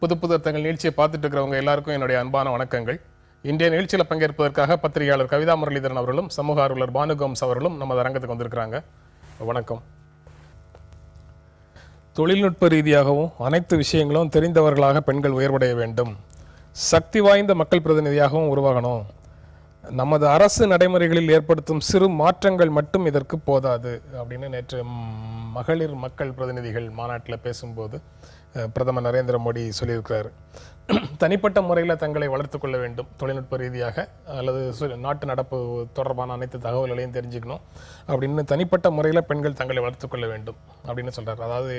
புது புது அர்த்தங்கள் நிகழ்ச்சியை பார்த்துட்டு இருக்கிறவங்க எல்லாருக்கும் என்னுடைய அன்பான வணக்கங்கள். இன்றைய நிகழ்ச்சியில் பங்கேற்பதற்காக பத்திரிகையாளர் கவிதா முரளிதரன் அவர்களும் சமூக ஆர்வலர் பானுகோம்ஸ் அவர்களும் நம்ம அரங்கத்துக்கு வந்திருக்கிறாங்க. வணக்கம். தொழில்நுட்ப ரீதியாகவும் அனைத்து விஷயங்களும் தெரிந்தவர்களாக பெண்கள் உயர்வடைய வேண்டும், சக்தி வாய்ந்த மக்கள் பிரதிநிதியாகவும் உருவாகணும், நமது அரசு நடைமுறைகளில் ஏற்படுத்தும் சிறு மாற்றங்கள் மட்டும் இதற்கு போதாது அப்படின்னு நேற்று மகளிர் மக்கள் பிரதிநிதிகள் மாநாட்டில் பேசும்போது பிரதமர் நரேந்திர மோடி சொல்லியிருக்கிறார். தனிப்பட்ட முறையில் தங்களை வளர்த்து கொள்ள வேண்டும், தொழில்நுட்ப ரீதியாக அல்லது நாட்டு நடப்பு தொடர்பான அனைத்து தகவல்களையும் தெரிஞ்சுக்கணும் அப்படின்னு தனிப்பட்ட முறையில் பெண்கள் தங்களை வளர்த்து கொள்ள வேண்டும் அப்படின்னு சொல்கிறார். அதாவது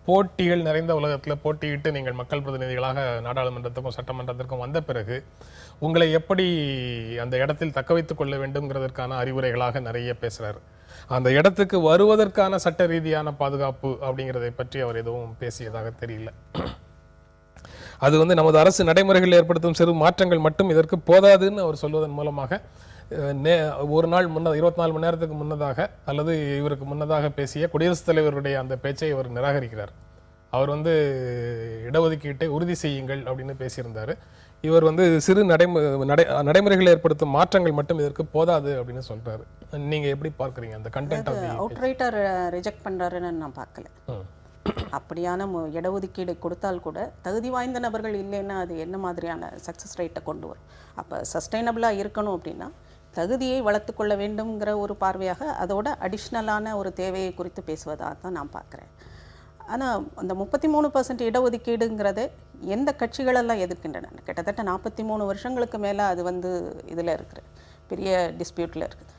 போட்டிகள் நிறைந்த உலகத்தில் போட்டியிட்டு நீங்கள் மக்கள் பிரதிநிதிகளாக நாடாளுமன்றத்துக்கும் சட்டமன்றத்திற்கும் வந்த பிறகு உங்களை எப்படி அந்த இடத்தில் தக்க வைத்துக் கொள்ள வேண்டும்ங்கிறதற்கான அறிவுரைகளாக நிறைய பேசுகிறார். அந்த இடத்துக்கு வருவதற்கான சட்ட ரீதியான பாதுகாப்பு அப்படிங்கிறதை பற்றி அவர் எதுவும் பேசியதாக தெரியல. அது நமது அரசு நடைமுறைகளில் ஏற்படுத்தும் சிறு மாற்றங்கள் மட்டும் இதற்கு போதாதுன்னு அவர் சொல்வதன் மூலமாக ஒரு நாள் முன்னதாக 24 மணி நேரத்துக்கு முன்னதாக அல்லது இவருக்கு முன்னதாக பேசிய குடியரசுத் தலைவருடைய அந்த பேச்சை அவர் நிராகரிக்கிறார். அவர் இடஒதுக்கீட்டை உறுதி செய்யுங்கள் அப்படின்னு பேசியிருந்தார். இவர் சிறு நடைமுறைகள் ஏற்படுத்தும் மாற்றங்கள் மட்டும் இதற்கு போதாது அப்படின்னு சொல்றாரு. நீங்க எப்படி பார்க்குறீங்க அந்த கண்டென்ட்? அவுட்ரைட்டர் ரிஜெக்ட் பண்றாருன்னு நான் பார்க்கல. அப்படியான இடஒதுக்கீடு கொடுத்தால் கூட தகுதி வாய்ந்த நபர்கள் இல்லைன்னா அது என்ன மாதிரியான சக்ஸஸ் ரேட்டை கொண்டு வரும்? அப்போ சஸ்டைனபிளாக இருக்கணும் அப்படின்னா தகுதியை வளர்த்து கொள்ள வேண்டும்ங்கிற ஒரு பார்வையாக அதோட அடிஷ்னலான ஒரு தேவையை குறித்து பேசுவதாக தான் நான் பார்க்குறேன். ஆனால் அந்த 33% இடஒதுக்கீடுங்கிறத எந்த கட்சிகளெல்லாம் எதிர்க்கின்றன? கிட்டத்தட்ட 43 வருஷங்களுக்கு மேலே அது இதில் இருக்கிற பெரிய டிஸ்பியூட்டில் இருக்குது.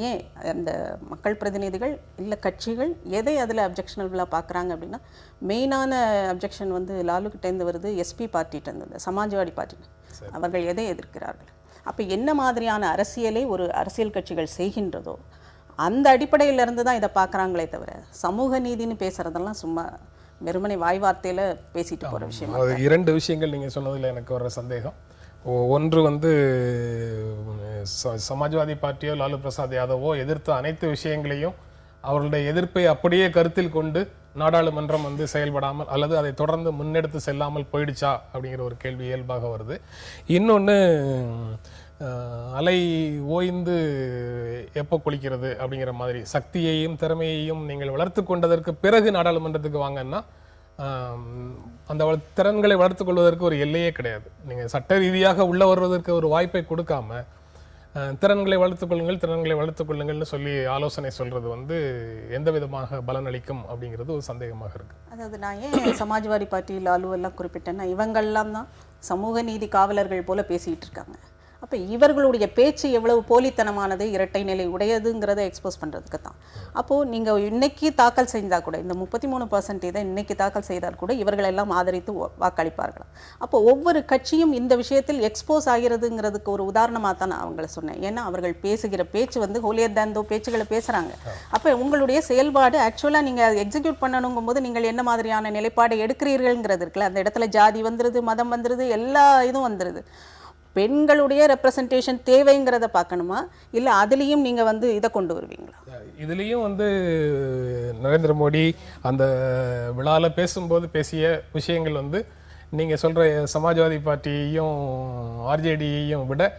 ஏன் அந்த மக்கள் பிரதிநிதிகள் இல்லை கட்சிகள் எதை அதில் அப்ஜெக்ஷனபிளாக பார்க்குறாங்க அப்படின்னா, மெயினான அப்ஜெக்ஷன் லாலுக்கிட்டேருந்து வருது, எஸ்பி பார்ட்டிகிட்டேருந்து, சமாஜ்வாடி பார்ட்டி. அவர்கள் எதை எதிர்க்கிறார்கள்? அப்போ என்ன மாதிரியான அரசியலை ஒரு அரசியல் கட்சிகள் செய்கின்றதோ அந்த அடிப்படையிலிருந்து தான் இதை பார்க்குறாங்களே தவிர சமூக நீதினு பேசுகிறதெல்லாம் சும்மா வெறுமனை வாய் வார்த்தையில் பேசிட்டு போகிற விஷயம். இரண்டு விஷயங்கள் நீங்கள் சொன்னதில் எனக்கு வர சந்தேகம். ஒன்று சமாஜ்வாதி பார்ட்டியோ லாலு பிரசாத் யாதவோ எதிர்த்த அனைத்து விஷயங்களையும் அவர்களுடைய எதிர்ப்பை அப்படியே கருத்தில் கொண்டு நாடாளுமன்றம் செயல்படாமல் அல்லது அதை தொடர்ந்து முன்னெடுத்து செல்லாமல் போயிடுச்சா அப்படிங்கிற ஒரு கேள்வி இயல்பாக வருது. இன்னொன்று, அலை ஓய்ந்து எப்போ குளிக்கிறது அப்படிங்கிற மாதிரி சக்தியையும் திறமையையும் நீங்கள் வளர்த்து கொண்டதற்கு பிறகு நாடாளுமன்றத்துக்கு வாங்கன்னா அந்த திறன்களை வளர்த்து கொள்வதற்கு ஒரு எல்லையே கிடையாது. நீங்கள் சட்ட ரீதியாக உள்ள வருவதற்கு ஒரு வாய்ப்பை கொடுக்காம திறன்களை வளர்த்துக் கொள்ளுங்கள்னு சொல்லி ஆலோசனை சொல்றது எந்த விதமாக பலனளிக்கும் அப்படிங்கிறது ஒரு சந்தேகமாக இருக்கு. அதாவது நான் ஏன் சமாஜ்வாடி பார்ட்டி லாலு எல்லாம் குறிப்பிட்டேன்னா, இவங்கெல்லாம் தான் சமூக நீதி காவலர்கள் போல பேசிட்டு இருக்காங்க. அப்போ இவர்களுடைய பேச்சு எவ்வளவு போலித்தனமானது, இரட்டை நிலை உடையதுங்கிறத எக்ஸ்போஸ் பண்ணுறதுக்கு தான். அப்போது நீங்கள் இன்னைக்கு தாக்கல் செஞ்சால் கூட இந்த 33% இதை இன்னைக்கு தாக்கல் செய்தால் கூட இவர்கள் எல்லாம் ஆதரித்து வாக்களிப்பார்களாம். அப்போ ஒவ்வொரு கட்சியும் இந்த விஷயத்தில் எக்ஸ்போஸ் ஆகிறதுங்கிறதுக்கு ஒரு உதாரணமாக தான் நான் அவங்கள சொன்னேன். ஏன்னா அவர்கள் பேசுகிற பேச்சு ஹோலியர் தேன் தோ பேச்சுகளை பேசுகிறாங்க. அப்போ உங்களுடைய செயல்பாடு ஆக்சுவலாக நீங்கள் எக்ஸிக்யூட் பண்ணணுங்கும் போது நீங்கள் என்ன மாதிரியான நிலைப்பாடு எடுக்கிறீர்கள்ங்கிறது இருக்குல்ல, அந்த இடத்துல ஜாதி வந்துடுது, மதம் வந்துடுது, எல்லா இதுவும் வந்துடுது. பெண்களுடைய ரெப்ரசன்டேஷன் தேவைங்கிறத பார்க்கணுமா, இல்லை அதுலேயும் நீங்கள் இதை கொண்டு வருவீங்களா? இதுலேயும் நரேந்திர மோடி அந்த விழாவில் பேசும்போது பேசிய விஷயங்கள் நீங்கள் சொல்கிற சமாஜ்வாதி பார்ட்டியையும் ஆர்ஜேடியையும் விட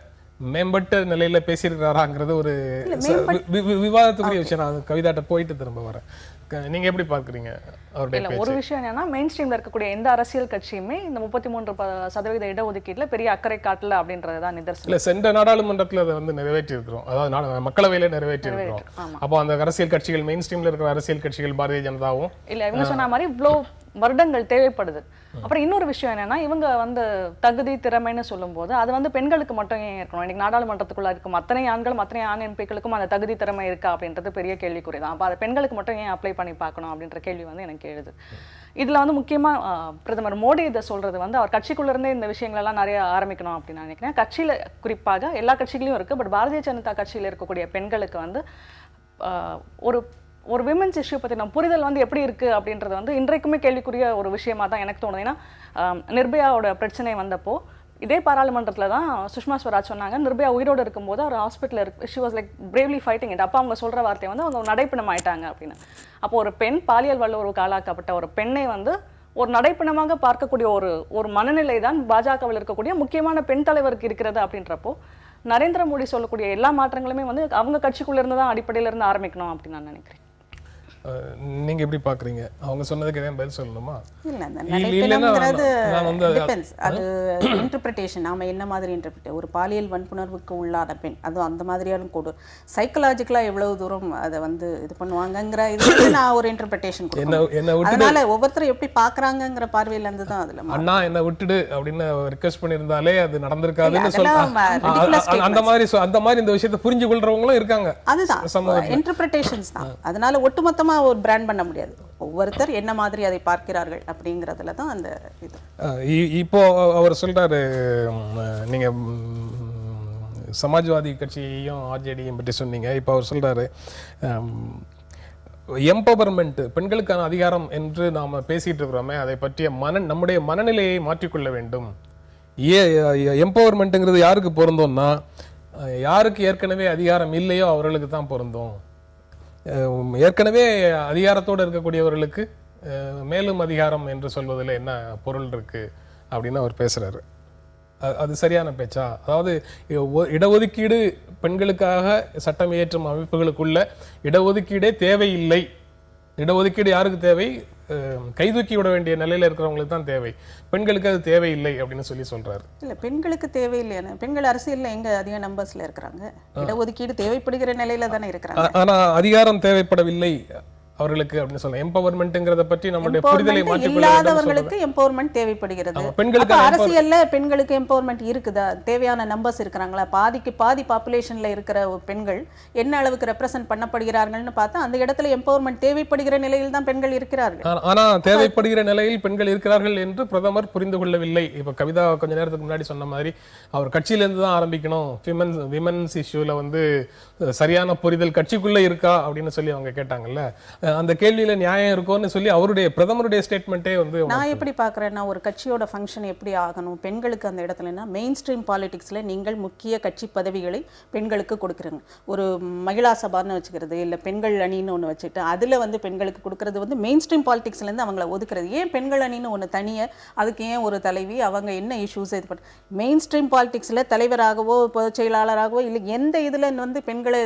மேம்பட்ட நிலையில் பேசியிருக்கிறாராங்கிறது ஒரு விவாதத்துக்குரிய விஷயம். நான் கவிதாட்ட போயிட்டு திரும்ப வரேன். நீங்க எப்படி பார்க்குறீங்க அவருடைய பேச்சை? ஒரு விஷயம் என்னன்னா, மெயின் ஸ்ட்ரீம்ல இருக்கக்கூடிய எந்த அரசியல் கட்சியுமே இந்த 33% இடஒதுக்கீட்டுல பெரிய அக்கறை காட்டல அப்படின்றதுதான் நிதர்சனம். இல்ல, சென்ற நாடாளுமன்றத்தில் அதை நிறைவேற்றி இருக்கிறோம், அதாவது மக்களவையில நிறைவேற்றி இருக்கிறோம். அப்போ அந்த அரசியல் கட்சிகள், மெயின் ஸ்ட்ரீம்ல இருக்கிற அரசியல் கட்சிகள், பாரதிய ஜனதாவும் இல்ல இவங்க சொன்ன மாதிரி இவ்வளோ வருடங்கள் தேவைப்படுது. அப்புறம் இன்னொரு விஷயம் என்னன்னா, இவங்க தகுதி திறமைன்னு சொல்லும் போது அது பெண்களுக்கு மட்டும் ஏன் இருக்கணும்? இன்னைக்கு நாடாளுமன்றத்துக்குள்ள இருக்கும் அத்தனை ஆண்களும் அத்தனை ஆண் எம்பிக்களுக்கும் அந்த தகுதி திறமை இருக்கா அப்படின்றது பெரிய கேள்விக்குறி தான். அப்போ அதை பெண்களுக்கு மட்டும் ஏன் அப்ளை பண்ணி பார்க்கணும் அப்படின்ற கேள்வி எனக்கு எழுது. இதுல முக்கியமா பிரதமர் மோடி இதை சொல்றது அவர் கட்சிக்குள்ள இருந்தே இந்த விஷயங்கள் எல்லாம் நிறைய ஆரம்பிக்கணும் அப்படின்னு நான் நினைக்கிறேன். கட்சியில குறிப்பாக எல்லா கட்சிகளையும் இருக்கு, பட் பாரதிய ஜனதா கட்சியில இருக்கக்கூடிய பெண்களுக்கு ஒரு விமென்ஸ் இஷ்யூ பற்றின புரிதல் எப்படி இருக்குது அப்படின்றது இன்றைக்குமே கேள்விக்குரிய ஒரு விஷயமா தான் எனக்கு தோணுது. ஏன்னா நிர்பயாவோட பிரச்சனை வந்தப்போ இதே பாராளுமன்றத்தில் தான் சுஷ்மா ஸ்வராஜ் சொன்னாங்க, நிர்பயா உயிரோடு இருக்கும்போது அவர் ஹாஸ்பிட்டலில் she was like bravely fighting it. அப்போ அவங்க சொல்கிற வார்த்தை அவங்க நடைப்பிணம் ஆயிட்டாங்க அப்படின்னு. அப்போ ஒரு பெண் பாலியல் வல்லுறவுக்கு ஆளாக்கப்பட்ட ஒரு பெண்ணை ஒரு நடைப்பணமாக பார்க்கக்கூடிய ஒரு மனநிலை தான் பாஜகவில் இருக்கக்கூடிய முக்கியமான பெண் தலைவருக்கு இருக்கிறது அப்படின்றப்போ நரேந்திர மோடி சொல்லக்கூடிய எல்லா மாற்றங்களுமே வந்து அவங்க கட்சிக்குள்ள இருந்து தான் அடிப்படையில இருந்து ஆரம்பிக்கணும் அப்படின்னு நான் நினைக்கிறேன். நீங்க எப்படி பாக்குறீங்க? அவங்க சொன்னதுக்கு எதாவது பதில் சொல்லணுமா? இல்ல அந்த இல்லைன்னா நடைப்பெணம்ங்கிறது நான் வந்து டிபெண்ட்ஸ். அது இன்டர்பிரிட்டேஷன். நாம என்ன மாதிரி இன்டர்பிரிட்டேட், ஒரு பாலியல் வன்புணர்வுக்கு உள்ளான பெண் அது அந்த மாதிரியான கூட சைக்கலாஜிக்கலா எவ்வளவு தூரம் அதை வந்து இது பண்ணுவாங்கங்கிற இது நான் ஒரு இன்டர்பிரிட்டேஷன் கொடுக்கணும். அதனால ஒவ்வொருத்தரும் எப்படி பாக்குறாங்கங்கிற பார்வையில இருந்து தான் அதுல அண்ணா என்ன விட்டுடு அப்படின்னு ரிக்வெஸ்ட் பண்ணியிருந்தாலே அது நடந்திருக்காதுன்னு அதெல்லாம் ridiculous அந்த மாதிரி இந்த விஷயத்தை புரிஞ்சு கொள்றவங்களும் இருக்காங்க. அதுதான் இன்டர்பிரிட்டேஷன்ஸ் தான். அதனால ஒட்டுமொத்தமா ஒரு பிராண்ட் பண்ண முடியாது. ஒவ்வொருத்தர் என்ன மாதிரி அதை பார்க்கிறார்கள் அப்படிங்கறதுல தான் அந்த இது. இப்போ அவர் சொல்றாரு, நீங்க சமாஜ்வாதி கட்சியையும் ஆர்ஜேடியும் பற்றி சொன்னீங்க. இப்போ அவர் சொல்றாரு எம்பவர்மெண்ட், பெண்களுக்கான அதிகாரம் என்று நாம பேசிட்டு இருக்கிறோமே, அதை பற்றிய நம்முடைய மனநிலையை மாற்றிக்கொள்ள வேண்டும். எம்பவர்மெண்ட்ங்கிறது யாருக்கு பொருந்தோம்னா, யாருக்கு ஏற்கனவே அதிகாரம் இல்லையோ அவர்களுக்கு தான் பொருந்தும். ஏற்கனவே அதிகாரத்தோடு இருக்கக்கூடியவர்களுக்கு மேலும் அதிகாரம் என்று சொல்வதில் என்ன பொருள் இருக்கு அப்படின்னு அவர் பேசுறாரு. அது சரியான பேச்சா? அதாவது இடஒதுக்கீடு பெண்களுக்காக சட்டம் இயற்றும் அமைப்புகளுக்குள்ள இடஒதுக்கீடே தேவையில்லை. இடஒதுக்கீடு யாருக்கு தேவை? கைதூக்கி விட வேண்டிய நிலையில இருக்கிறவங்களுக்கு தான் தேவை. பெண்களுக்கு அது தேவையில்லை அப்படின்னு சொல்றாரு. இல்ல, பெண்களுக்கு தேவையில்லையான பெண்கள் அரசியல்ல எங்க அதிக நம்பர்ஸ்ல இருக்கிறாங்க? இடஒதுக்கீடு தேவைப்படுகிற நிலையில தானே இருக்கிறாங்க. ஆனா அதிகாரம் தேவைப்படவில்லை அவர்களுக்கு அப்படின்னு சொல்லலாம். எம்பவர்மெண்ட்ங்கறத பத்தி நம்மளுடைய புரிதலை மாற்றிக்கொள்ள இல்லாதவர்களுக்கு எம்பவர்மெண்ட் தேவைப்படுகிறது. பெண்களுக்கு அரசியல்ல பெண்களுக்கு எம்பவர்மெண்ட் இருக்குதா? தேவையான நம்பர்ஸ் இருக்காங்களா? பாதிக்கு பாதி பாப்புலேஷன்ல இருக்கிற பெண்கள் என்ன அளவுக்கு ரெப்ரசன்ட் பண்ணப்படுகிறார்கள்னு பார்த்தா அந்த இடத்துல எம்பவர்மெண்ட் தேவைப்படுகிற நிலையில் தான் பெண்கள் இருக்கிறார்கள். ஆனா தேவைப்படுகிற நிலையில் பெண்கள் இருக்கிறார்கள் என்று பிரதமர் புரிந்து கொள்ளவில்லை. இப்ப கவிதா கொஞ்ச நேரத்துக்கு முன்னாடி சொன்ன மாதிரி அவர் கட்சியில இருந்து தான் ஆரம்பிக்கணும். விமன்ஸ் இஷ்யூல வந்து சரியான புரிதல் கட்சிக்குள்ள இருக்கா அப்படின்னு சொல்லி அவங்க கேட்டாங்கல்ல. அந்த கேள்வியில நியாயம் இருக்கும்னு சொல்லி அவருடைய பிரதமருடைய ஸ்டேட்மெண்ட்டே வந்து நான் எப்படி பார்க்குறேன்னா, ஒரு கட்சியோட ஃபங்க்ஷன் எப்படி ஆகணும், பெண்களுக்கு அந்த இடத்துலனா மெயின் ஸ்ட்ரீம் பாலிடிக்ஸில் நீங்கள் முக்கிய கட்சி பதவிகளை பெண்களுக்கு கொடுக்குறீங்க. ஒரு மகிழா சபான்னு வச்சுக்கிறது, இல்லை பெண்கள் அணின்னு ஒன்று வச்சுட்டு அதில் வந்து பெண்களுக்கு கொடுக்கறது வந்து மெயின் ஸ்ட்ரீம் பாலிடிக்ஸ்லேருந்து அவங்கள ஒதுக்குறது. ஏன் பெண்கள் அணின்னு ஒன்று தனியாக, அதுக்கு ஏன் ஒரு தலைவி, அவங்க என்ன இஷ்யூஸ் இது பண்ண மெயின் ஸ்ட்ரீம் பாலிடிக்ஸில் தலைவராகவோ பொதுச் செயலாளராகவோ இல்லை எந்த இதில் வந்து பெண்களை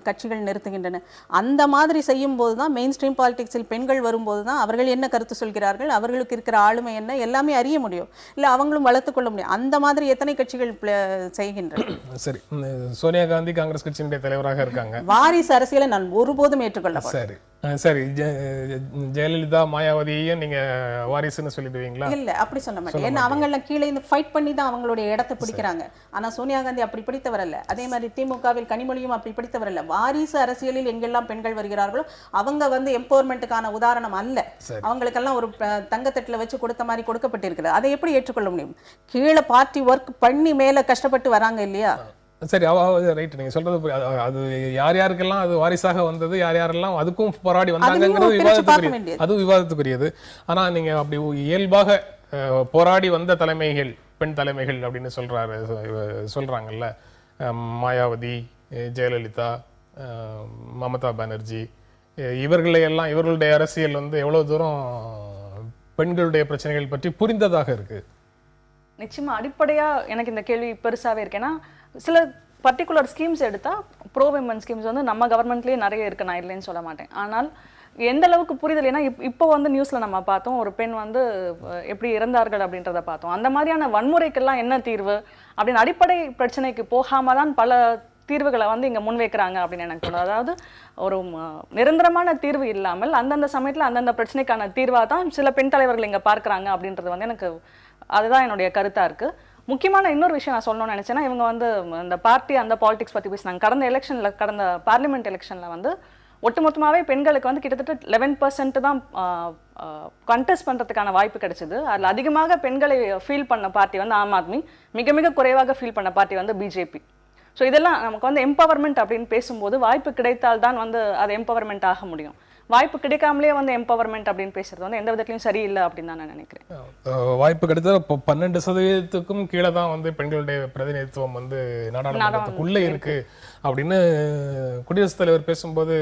கட்சிகள் நிறுத்துகின்றன. அந்த மாதிரி செய்யும் போது தான் மெயின் ஸ்ட்ரீம் பாலிடிக்ஸில் பெண்கள் வரும்போது தான் அவர்கள் என்ன கருத்து சொல்கிறார்கள், அவர்களுக்கு இருக்கிற ஆளுமை என்ன எல்லாமே அறிய முடியும், இல்லை அவங்களும் வளர்த்து கொள்ள முடியும். அந்த மாதிரி எத்தனை கட்சிகள் செய்கின்றன. சரி, சோனியா காந்தி காங்கிரஸ் கட்சியினுடைய தலைவராக இருக்காங்க. வாரிசு அரசியலை நான் ஒருபோதும் ஏற்றுக்கொள்ள மாட்டேன். சரி, ஜெயலலிதா மாயாவதியையும் நீங்க வாரிசுன்னு சொல்லிடுவீங்களா? இல்ல, அப்படி சொல்ல மாட்டேன். ஏன்னா அவங்க எல்லாம் கீழே இருந்து ஃபைட் பண்ணி தான் அவங்களுடைய இடத்தை பிடிக்கிறாங்க. ஆனா சோனியா காந்தி அப்படி பிடித்தவர் அல்ல. அதே மாதிரி திமுகவில் கனிமொழியும் அப்படி பிடித்தவர் அல்ல. வாரிசு அரசியலில் எங்கெல்லாம் பெண்கள் வருகிறார்களோ அவங்க வந்து எம்பவர்மெண்ட்டுக்கான உதாரணம் அல்ல. அவங்களுக்கெல்லாம் ஒரு தங்கத்தட்டுல வச்சு கொடுத்த மாதிரி கொடுக்கப்பட்டிருக்கிறது. அதை எப்படி ஏற்றுக்கொள்ள முடியும்? கீழே பார்ட்டி ஒர்க் பண்ணி மேல கஷ்டப்பட்டு வராங்க இல்லையா? சரி, ரைட், நீங்க சொல்றது அது யார் யாருக்கெல்லாம் அது வாரிசாக வந்தது, யார் யாரெல்லாம் அதுக்கும் போராடி வந்தாங்கிறது விவாதத்துக்குரியது. அது விவாதத்துக்குரியது. ஆனா நீங்க அப்படி இயல்பாக போராடி வந்த தலைமைகள், பெண் தலைமைகள் அப்படின்னு சொல்றாங்கல்ல, மாயாவதி, ஜெயலலிதா, மமதா பானர்ஜி, இவர்களையெல்லாம் இவர்களுடைய அரசியல் வந்து எவ்வளவு தூரம் பெண்களுடைய பிரச்சனைகள் பற்றி புரிந்ததாக இருக்கு? நிச்சயமா அடிப்படையா எனக்கு இந்த கேள்வி பெருசாவே இருக்கு. ஏன்னா சில பர்டிகுலர் ஸ்கீம்ஸ் எடுத்தா ப்ரோ விமன் ஸ்கீம்ஸ் வந்து நம்ம கவர்மெண்ட்லேயே நிறைய இருக்கு, நான் இல்லைன்னு சொல்ல மாட்டேன். ஆனால் எந்த அளவுக்கு புரிதல், ஏன்னா இப்போ வந்து நியூஸ்ல நம்ம பார்த்தோம் ஒரு பெண் வந்து எப்படி இறந்தார்கள் அப்படின்றத பார்த்தோம். அந்த மாதிரியான வன்முறைக்கெல்லாம் என்ன தீர்வு அப்படின்னு அடிப்படை பிரச்சனைக்கு போகாம தான் பல தீர்வுகளை வந்து இங்கே முன்வைக்கிறாங்க அப்படின்னு எனக்கு தோணுது. அதாவது ஒரு நிரந்தரமான தீர்வு இல்லாமல் அந்தந்த சமயத்தில் அந்தந்த பிரச்சனைக்கான தீர்வாக தான் சில பெண் தலைவர்கள் இங்கே பார்க்குறாங்க அப்படின்றது வந்து எனக்கு அதுதான் என்னுடைய கருத்தாக இருக்குது. முக்கியமான இன்னொரு விஷயம் நான் சொல்லணும்னு நினச்சேன்னா, இவங்க வந்து இந்த பார்ட்டி அந்த பாலிடிக்ஸ் பற்றி பேசினாங்க. கடந்த பார்லிமெண்ட் எலெக்ஷனில் வந்து ஒட்டுமொத்தமாகவே பெண்களுக்கு வந்து கிட்டத்தட்ட 11% தான் கண்டெஸ்ட் பண்ணுறதுக்கான வாய்ப்பு கிடைச்சிது. அதில் அதிகமாக பெண்களை ஃபீல் பண்ண பார்ட்டி வந்து ஆம் ஆத்மி, மிக மிக குறைவாக ஃபீல் பண்ண பார்ட்டி வந்து பிஜேபி. ஸோ இதெல்லாம் நமக்கு வந்து எம்பவர்மெண்ட் அப்படின்னு பேசும்போது வாய்ப்பு கிடைத்தால் தான் வந்து அது எம்பவர்மெண்ட் ஆக முடியும். வாய்ப்பு கிடைக்காமலே வந்து எம்பவர்மெண்ட் அப்படின்னு பேசுறது வந்து எந்த விதத்திலையும் சரியில்லை அப்படின்னு தான் நான் நினைக்கிறேன். வாய்ப்பு கிடைத்தா 12% கீழே தான் வந்து பெண்களுடைய பிரதிநிதித்துவம் வந்து நாடாளுமன்றத்துக்குள்ளே இருக்கு அப்படின்னு குடியரசுத் தலைவர் பேசும்போது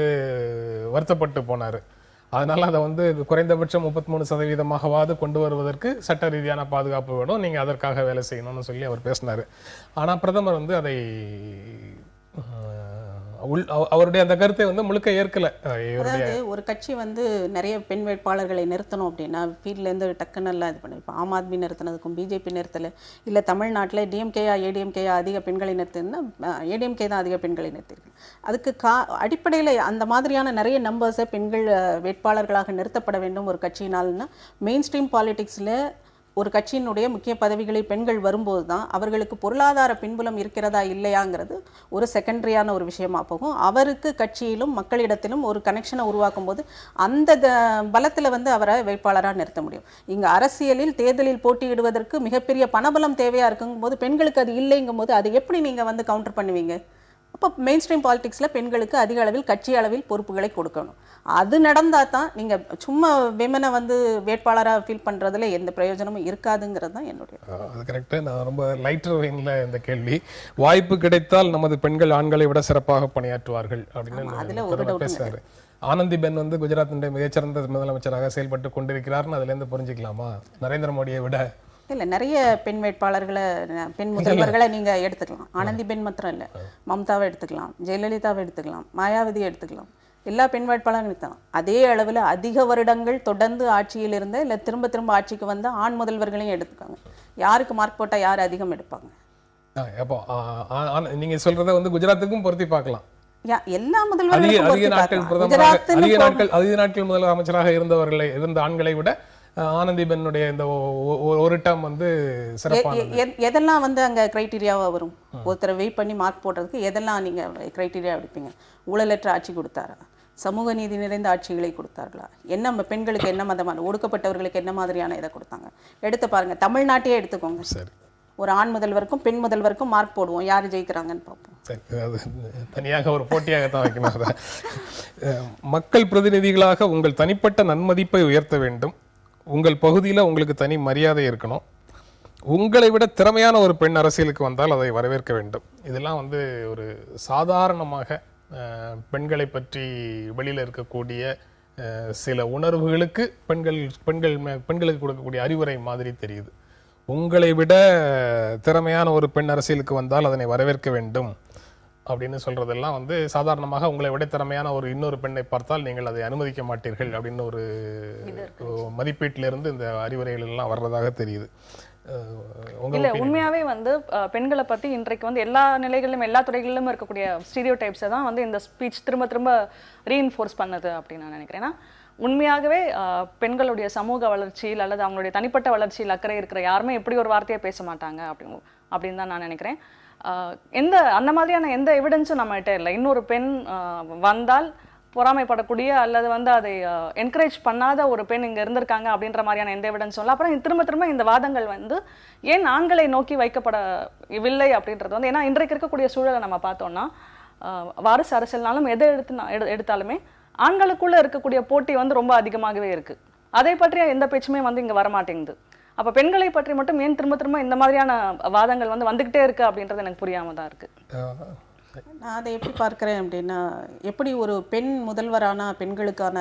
வருத்தப்பட்டு போனாரு. அதனால அதை வந்து குறைந்தபட்சம் 33%-ஆகவாது கொண்டு வருவதற்கு சட்ட ரீதியான பாதுகாப்பு வேணும், நீங்க அதற்காக வேலை செய்யணும்னு சொல்லி அவர் பேசினாரு. ஆனா பிரதமர் வந்து அதை அவருடைய அந்த கருத்தை வந்து முழுக்க ஏற்கல. அதாவது ஒரு கட்சி வந்து நிறைய பெண் வேட்பாளர்களை நிறுத்தணும் அப்படின்னா ஃபீல்ட்லேருந்து டக்குன்னு எல்லாம் இது பண்ணு. இப்போ ஆம் ஆத்மி நிறுத்தினதுக்கும் பிஜேபி நிறுத்தலை, இல்லை தமிழ்நாட்டில் டிஎம்கேயா ஏடிஎம்கேயா அதிக பெண்களை நிறுத்தினா ஏடிஎம்கே தான் அதிக பெண்களை நிறுத்திருக்கு. அதுக்கு அடிப்படையில் அந்த மாதிரியான நிறைய நம்பர்ஸை பெண்கள் வேட்பாளர்களாக நிறுத்தப்பட வேண்டும் ஒரு கட்சியினால்னா மெயின் ஸ்ட்ரீம் பாலிடிக்ஸில் ஒரு கட்சியினுடைய முக்கிய பதவிகளில் பெண்கள் வரும்போது தான் அவர்களுக்கு பொருளாதார பின்புலம் இருக்கிறதா இல்லையாங்கிறது ஒரு செகண்டரியான ஒரு விஷயமா போகும். அவருக்கு கட்சியிலும் மக்களிடத்திலும் ஒரு கனெக்ஷனை உருவாக்கும் போது அந்த பலத்தில் வந்து அவரை வேட்பாளராக நிறுத்த முடியும். இங்கே அரசியலில் தேர்தலில் போட்டியிடுவதற்கு மிகப்பெரிய பணபலம் தேவையாக இருக்குங்கும் போது பெண்களுக்கு அது இல்லைங்கும் போது அது எப்படி நீங்கள் வந்து கவுண்டர் பண்ணுவீங்க? அப்போ மெயின் ஸ்ட்ரீம் பாலிடிக்ஸில் பெண்களுக்கு அதிக அளவில் கட்சி அளவில் பொறுப்புகளை கொடுக்கணும். அது நடந்தால் தான் நீங்கள் சும்மா விமனை வந்து வேட்பாளராக ஃபீல் பண்ணுறதுல எந்த பிரயோஜனமும் இருக்காதுங்கிறது தான் என்னுடைய. அது கரெக்டாக. நான் ரொம்ப லைட்டர் வெயினில் இந்த கேள்வி, வாய்ப்பு கிடைத்தால் நமது பெண்கள் ஆண்களை விட சிறப்பாக பணியாற்றுவார்கள் அப்படின்னு பேசுறாரு. ஆனந்திபென் வந்து குஜராத்தினுடைய மிகச்சிறந்த முதலமைச்சராக செயல்பட்டு கொண்டிருக்கிறார்னு அதுலேருந்து புரிஞ்சுக்கலாமா? நரேந்திர மோடியை விட இல்லை, நிறைய பெண் வேட்பாளர்களை பெண் முதல்வர்களை நீங்கள் எடுத்துக்கலாம். ஆனந்திபென் மாத்திரம் இல்லை, மம்தாவை எடுத்துக்கலாம், ஜெயலலிதாவை எடுத்துக்கலாம், மாயாவதியை எடுத்துக்கலாம். எல்லா பெண் வேட்பாளர்களும் எடுத்துக்கலாம். அதே அளவில் அதிக வருடங்கள் தொடர்ந்து ஆட்சியில் இருந்த இல்லை திரும்ப திரும்ப ஆட்சிக்கு வந்த ஆண் முதல்வர்களையும் எடுத்துக்காங்க. யாருக்கு மார்க் போட்டால் யார் அதிகம் எடுப்பாங்க? அப்போ நீங்க சொல்றதை வந்து குஜராத்துக்கும் பொருத்தி பார்க்கலாம். எல்லா முதல்வர்களும் அதிக நாட்கள் முதலமைச்சராக இருந்த ஆண்களை விட ஆனந்திபென்னுடைய இந்த ஒரு டேர்ம் வந்து சிறப்பானது. எதெல்லாம் வந்து அங்கே கிரைட்டீரியாவாக வரும்? ஒருத்தரை வெயிட் பண்ணி மார்க் போடுறதுக்கு எதெல்லாம் நீங்கள் கிரைட்டீரியா எடுப்பீங்க? ஊழலற்ற ஆட்சி கொடுத்தாரா? சமூக நீதி நிறைந்த ஆட்சிகளை கொடுத்தார்களா? என்ன பெண்களுக்கு என்ன மதமான ஒடுக்கப்பட்டவர்களுக்கு என்ன மாதிரியான இதை கொடுத்தாங்க? எடுத்து பாருங்க. தமிழ்நாட்டையே எடுத்துக்கோங்க. சரி, ஒரு ஆண் முதல்வருக்கும் பெண் முதல்வருக்கும் மார்க் போடுவோம், யார் ஜெயிக்கிறாங்கன்னு பார்ப்போம். சரி, அது தனியாக ஒரு போட்டியாகத்தான் வைக்கணும். மக்கள் பிரதிநிதிகளாக உங்கள் தனிப்பட்ட நன்மதிப்பை உயர்த்த வேண்டும். உங்கள் பகுதியில் உங்களுக்கு தனி மரியாதை இருக்கணும். உங்களை விட திறமையான ஒரு பெண் அரசியலுக்கு வந்தால் அதை வரவேற்க வேண்டும். இதெல்லாம் வந்து ஒரு சாதாரணமாக பெண்களை பற்றி வெளியில் இருக்கக்கூடிய சில உணர்வுகளுக்கு பெண்களுக்கு கொடுக்கக்கூடிய அறிவுரை மாதிரி தெரியுது. உங்களை விட திறமையான ஒரு பெண் அரசியலுக்கு வந்தால் அதனை வரவேற்க வேண்டும் அப்படின்னு சொல்றதெல்லாம் வந்து சாதாரணமாக உங்களை விட திறமையான ஒரு இன்னொரு பெண்ணை பார்த்தால் நீங்கள் அதை அனுமதிக்க மாட்டீர்கள் அப்படின்னு ஒரு மதிப்பீட்டிலிருந்து இந்த அறிவுரைகள் எல்லாம் வர்றதாக தெரியுது. இல்ல, உண்மையாவே வந்து பெண்களை பத்தி இன்றைக்கு வந்து எல்லா நிலைகளிலும் எல்லா துறைகளிலும் இருக்கக்கூடிய ஸ்டீரியோ டைப்ஸை தான் வந்து இந்த ஸ்பீச் திரும்ப திரும்ப ரீஇன்ஃபோர்ஸ் பண்ணுது அப்படின்னு நான் நினைக்கிறேன். ஏன்னா உண்மையாகவே பெண்களுடைய சமூக வளர்ச்சியில் அல்லது அவங்களுடைய தனிப்பட்ட வளர்ச்சியில் அக்கறை இருக்கிற யாருமே எப்படி ஒரு வார்த்தையை பேச மாட்டாங்க அப்படின்னு தான் நான் நினைக்கிறேன். அந்த மாதிரியான எந்த எவிடன்ஸும் நம்மகிட்ட இல்லை. இன்னொரு பெண் வந்தால் பொறாமைப்படக்கூடிய அல்லது வந்து அதை என்கரேஜ் பண்ணாத ஒரு பெண் இங்கே இருந்திருக்காங்க அப்படின்ற மாதிரியான எந்த எவிடன்ஸும் இல்லை. அப்புறம் திரும்ப திரும்ப இந்த வாதங்கள் வந்து ஏன் ஆண்களை நோக்கி வைக்கப்படவில்லை அப்படின்றது வந்து, ஏன்னா இன்றைக்கு இருக்கக்கூடிய சூழலை நம்ம பார்த்தோம்னா வாரிசு அரசியல்னாலும் எதை எடுத்தாலுமே ஆண்களுக்குள்ள இருக்கக்கூடிய போட்டி வந்து ரொம்ப அதிகமாகவே இருக்கு. அதை பற்றிய எந்த பேச்சுமே வந்து இங்கே வரமாட்டேங்குது. அப்போ பெண்களை பற்றி மட்டும் ஏன் திரும்ப திரும்ப இந்த மாதிரியான வாதங்கள் வந்து வந்துகிட்டே இருக்கு அப்படின்றது எனக்கு புரியாம தான் இருக்கு. நான் அதை எப்படி பார்க்குறேன் அப்படின்னா, எப்படி ஒரு பெண் முதல்வரான பெண்களுக்கான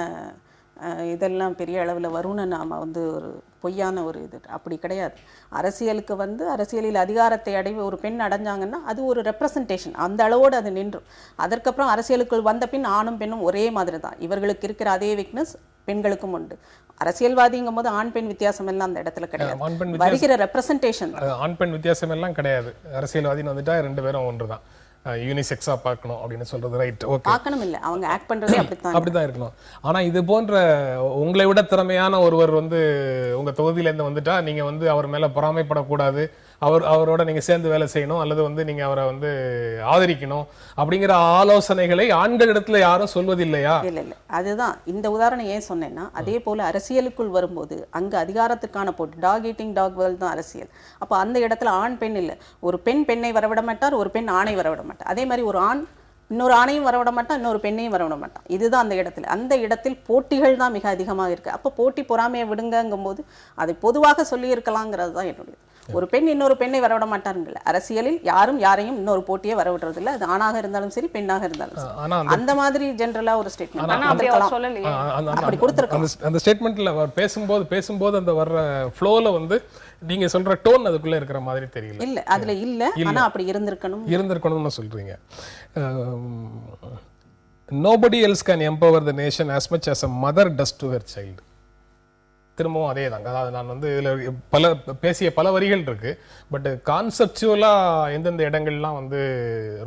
இதெல்லாம் பெரிய அளவில் வரும்னு நாம் வந்து ஒரு பொய்யான ஒரு இது அப்படி கிடையாது. அரசியலுக்கு வந்து அரசியலில் அதிகாரத்தை ஒரு பெண் அடைஞ்சாங்கன்னா அது ஒரு ரெப்ரசன்டேஷன், அந்த அளவோடு அது நின்றும். அதற்கப்புறம் அரசியலுக்குள் வந்த பின் ஆணும் பெண்ணும் ஒரே மாதிரி தான். இவர்களுக்கு இருக்கிற அதே வீக்னஸ் பெண்களுக்கும் உண்டு. அரசியல்வாதிங்கும் போது ஆண் பெண் வித்தியாசம் எல்லாம் அந்த இடத்துல கிடையாது. வருகிற ரெப்ரசன்டேஷன், ஆண் பெண் வித்தியாசம் எல்லாம் கிடையாது. அரசியல்வாதின்னு வந்துட்டா ரெண்டு பேரும் ஒன்று தான். யூனிசெக்ஸா பார்க்கணும் அப்படின்னு சொல்றது ரைட். ஓகே, பார்க்கணும் இல்லை, அவங்க ஆக்ட் பண்றதே அப்படிதான் இருக்கணும். ஆனா இது போன்ற உங்களை விட திறமையான ஒருவர் வந்து உங்க தொகுதியில இருந்து வந்துட்டா நீங்க வந்து அவர் மேல பொறாமைப்படக்கூடாது, அவரோட நீங்க சேர்ந்து வேலை செய்யணும் அல்லது வந்து நீங்க அவரை வந்து ஆதரிக்கணும் அப்படிங்கிற ஆலோசனைகளை ஆண்கள் இடத்துல யாரும் சொல்வதில்லையா? இல்ல இல்ல, அதுதான் இந்த உதாரணம் ஏன் சொன்னேன்னா, அதே போல அரசியலுக்குள் வரும்போது அங்க அதிகாரத்துக்கான போட்டு டாக் ஈட்டிங் டாக் வேர்ல்ட் தான் அரசியல். அப்போ அந்த இடத்துல ஆண் பெண் இல்லை. ஒரு பெண் பெண்ணை வரவிட மாட்டார், ஒரு பெண் ஆணை வரவிட மாட்டார். அதே மாதிரி ஒரு ஆண் இன்னொரு ஆணையும் வரவிட மாட்டான், இன்னொரு பெண்ணையும் வரவிட மாட்டான். இதுதான் அந்த இடத்துல. அந்த இடத்தில் போட்டிகள் தான் மிக அதிகமாக இருக்குது. அப்போ போட்டி பொறாமையை விடுங்கங்கும்போது அதை பொதுவாக சொல்லியிருக்கலாங்கிறது தான் என்னுடைய. ஒரு பெண் இன்னொரு பெண்ணை வரவிட மாட்டாருங்கல்ல. அரசியலில் யாரும் யாரையும் இன்னொரு போட்டியே வரவிடுறது இல்லை. அது ஆணாக இருந்தாலும் சரி, பெண்ணாக இருந்தாலும் சரி. ஆனா அந்த மாதிரி ஜென்ரலா ஒரு ஸ்டேட்மெண்ட் சொல்லலையே. அப்படி கொடுத்துருக்காங்க. அந்த ஸ்டேட்மெண்ட்ல பேசும்போது அந்த வர்ற ஃப்ளோல வந்து நீங்க சொல்ற டோன் அதுக்குள்ள இருக்கிற மாதிரி தெரியல. இல்ல அதுல இல்ல, ஆனா அப்படி இருந்திருக்கணும்னு சொல்றீங்க. Nobody else can empower the nation as much as a mother does to her child. திரும்பவும் அதே தாங்க. அதாவது நான் வந்து இதில் பேசிய பல வரிகள் இருக்கு. பட் கான்செப்சுவலாக எந்தெந்த இடங்கள்லாம் வந்து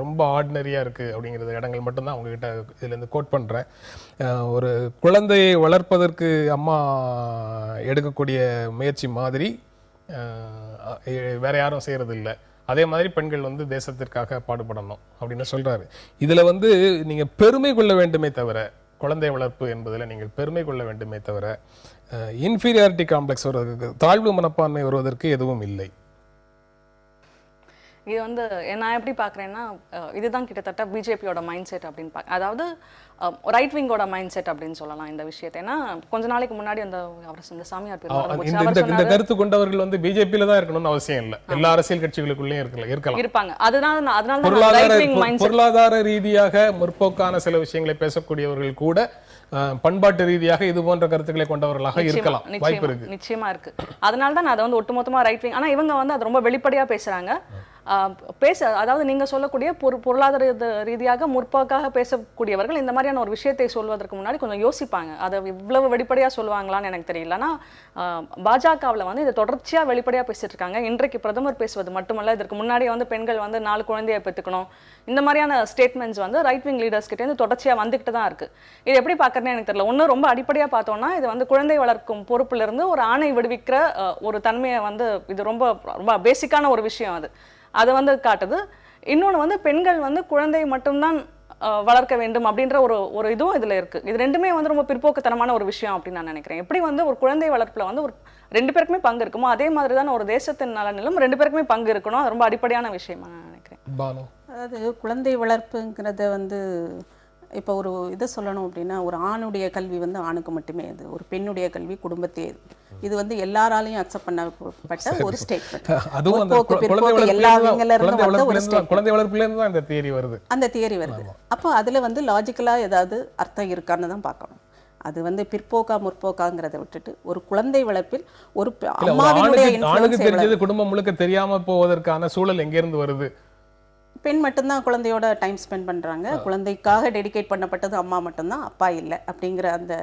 ரொம்ப ஆர்டினரியாக இருக்குது அப்படிங்கிறது இடங்கள் மட்டும்தான் உங்ககிட்ட இதுலேருந்து கோட் பண்ணுறேன். ஒரு குழந்தையை வளர்ப்பதற்கு அம்மா எடுக்கக்கூடிய முயற்சி மாதிரி வேற யாரும் செய்கிறது இல்லை. அதே மாதிரி பெண்கள் வந்து தேசத்திற்காக பாடுபடணும் அப்படின்னு சொல்கிறாரு. இதில் வந்து நீங்கள் பெருமை கொள்ள வேண்டுமே தவிர, குழந்தை வளர்ப்பு என்பதில் நீங்கள் பெருமை கொள்ள வேண்டுமே தவிர இன்ஃபீரியாரிட்டி காம்ப்ளெக்ஸ் வருவதற்கு, தாழ்வு மனப்பான்மை வருவதற்கு எதுவும் இல்லை. இது வந்து நான் எப்படி பார்க்குறேன்னா, இதுதான் கிட்டத்தட்ட பிஜேபியோட மைண்ட் செட் அப்படின்னு அதாவது ரைட் விங்கோட மைண்ட் செட் அப்படின்னு சொல்லலாம் இந்த விஷயத்தை. ஏன்னா கொஞ்ச நாளைக்கு முன்னாடி அந்த இந்த சாமியார் இந்த கருத்து கொண்டவர்கள் வந்து பிஜேபியில தான் இருக்கணும்னு அவசியம் இல்லை. எல்லா அரசியல் கட்சிகளுக்குள்ளேயும் இருப்பாங்க. அதனால பொருளாதார ரீதியாக முற்போக்கான சில விஷயங்களை பேசக்கூடியவர்கள் கூட பண்பாட்டு ரீதியாக இது போன்ற கருத்துக்களை கொண்டவர்களாக இருக்கலாம், வாய்ப்பு இருக்கு. நிச்சயமா இருக்கு. அதனால தான் அதை வந்து ஒட்டுமொத்தமா ரைட் விங். ஆனா இவங்க வந்து அது ரொம்ப வெளிப்படையா பேசுறாங்க. அதாவது நீங்க சொல்லக்கூடிய பொருளாதார ரீதியாக முற்போக்காக பேசக்கூடியவர்கள் இந்த மாதிரியான ஒரு விஷயத்தை சொல்வதற்கு முன்னாடி கொஞ்சம் யோசிப்பாங்க. அதை இவ்வளவு வெளிப்படையா சொல்லுவாங்களான்னு எனக்கு தெரியல. ஆனா பாஜகவில் வந்து இதை தொடர்ச்சியா வெளிப்படையா பேசிட்டு இருக்காங்க. இன்றைக்கு பிரதமர் பேசுவது மட்டுமல்ல, இதற்கு முன்னாடி வந்து பெண்கள் வந்து 4 குழந்தையை பெற்றுக்கணும், இந்த மாதிரியான ஸ்டேட்மெண்ட்ஸ் வந்து ரைட் விங் லீடர்ஸ் கிட்ட இருந்து தொடர்ச்சியா வந்துகிட்டு தான் இருக்கு. இது எப்படி பார்க்கறதுன்னு எனக்கு தெரியல. ஒன்னும் ரொம்ப அடிப்படையா பார்த்தோம்னா, இது வந்து குழந்தை வளர்க்கும் பொறுப்புல இருந்து ஒரு ஆணை விடுவிக்கிற ஒரு தன்மையை வந்து இது ரொம்ப ரொம்ப பேசிக்கான ஒரு விஷயம். அதை வந்து காட்டுது. இன்னொன்று வந்து பெண்கள் வந்து குழந்தை மட்டும்தான் வளர்க்க வேண்டும் அப்படின்ற ஒரு இதுவும் இதுல இருக்கு. இது ரெண்டுமே வந்து ரொம்ப பிற்போக்குத்தனமான ஒரு விஷயம் அப்படின்னு நான் நினைக்கிறேன். எப்படி வந்து ஒரு குழந்தை வளர்ப்புல வந்து ஒரு 2 பேருக்குமே பங்கு இருக்குமோ, அதே மாதிரி தான் ஒரு தேசத்தின் நலனிலும் 2 பேருக்குமே பங்கு இருக்கணும். அது ரொம்ப அடிப்படையான விஷயமா நான் நினைக்கிறேன். அதாவது குழந்தை வளர்ப்புங்கிறத வந்து இப்போ ஒரு இதை சொல்லணும் அப்படின்னா, ஒரு ஆணுடைய கல்வி வந்து ஆணுக்கு மட்டுமே, அது ஒரு பெண்ணுடைய கல்வி குடும்பத்தே. இது வந்து எல்லாராலையும் அக்செப்ட் பண்ணப்பட்ட ஒரு ஸ்டேட்மெண்ட். குழந்தை வளர்ப்புல இருந்து அந்த தியரி வருது. அப்போ அதுல வந்து லாஜிக்கலா ஏதாவது அர்த்தம் இருக்கான்னு தான் பார்க்கணும். அது வந்து பிற்போக்கா முற்போக்காங்கிறத விட்டுட்டு ஒரு குழந்தை வளர்ப்பில் ஒரு ஆணுக்கு தெரிஞ்சது குடும்பம் முழுக்க தெரியாம போவதற்கான சூழல் எங்க இருந்து வருது? பெண் மட்டும்தான் குழந்தையோட டைம் ஸ்பெண்ட் பண்ணுறாங்க. குழந்தைக்காக டெடிகேட் பண்ணப்பட்டது அம்மா மட்டும்தான், அப்பா இல்லை அப்படிங்கிற அந்த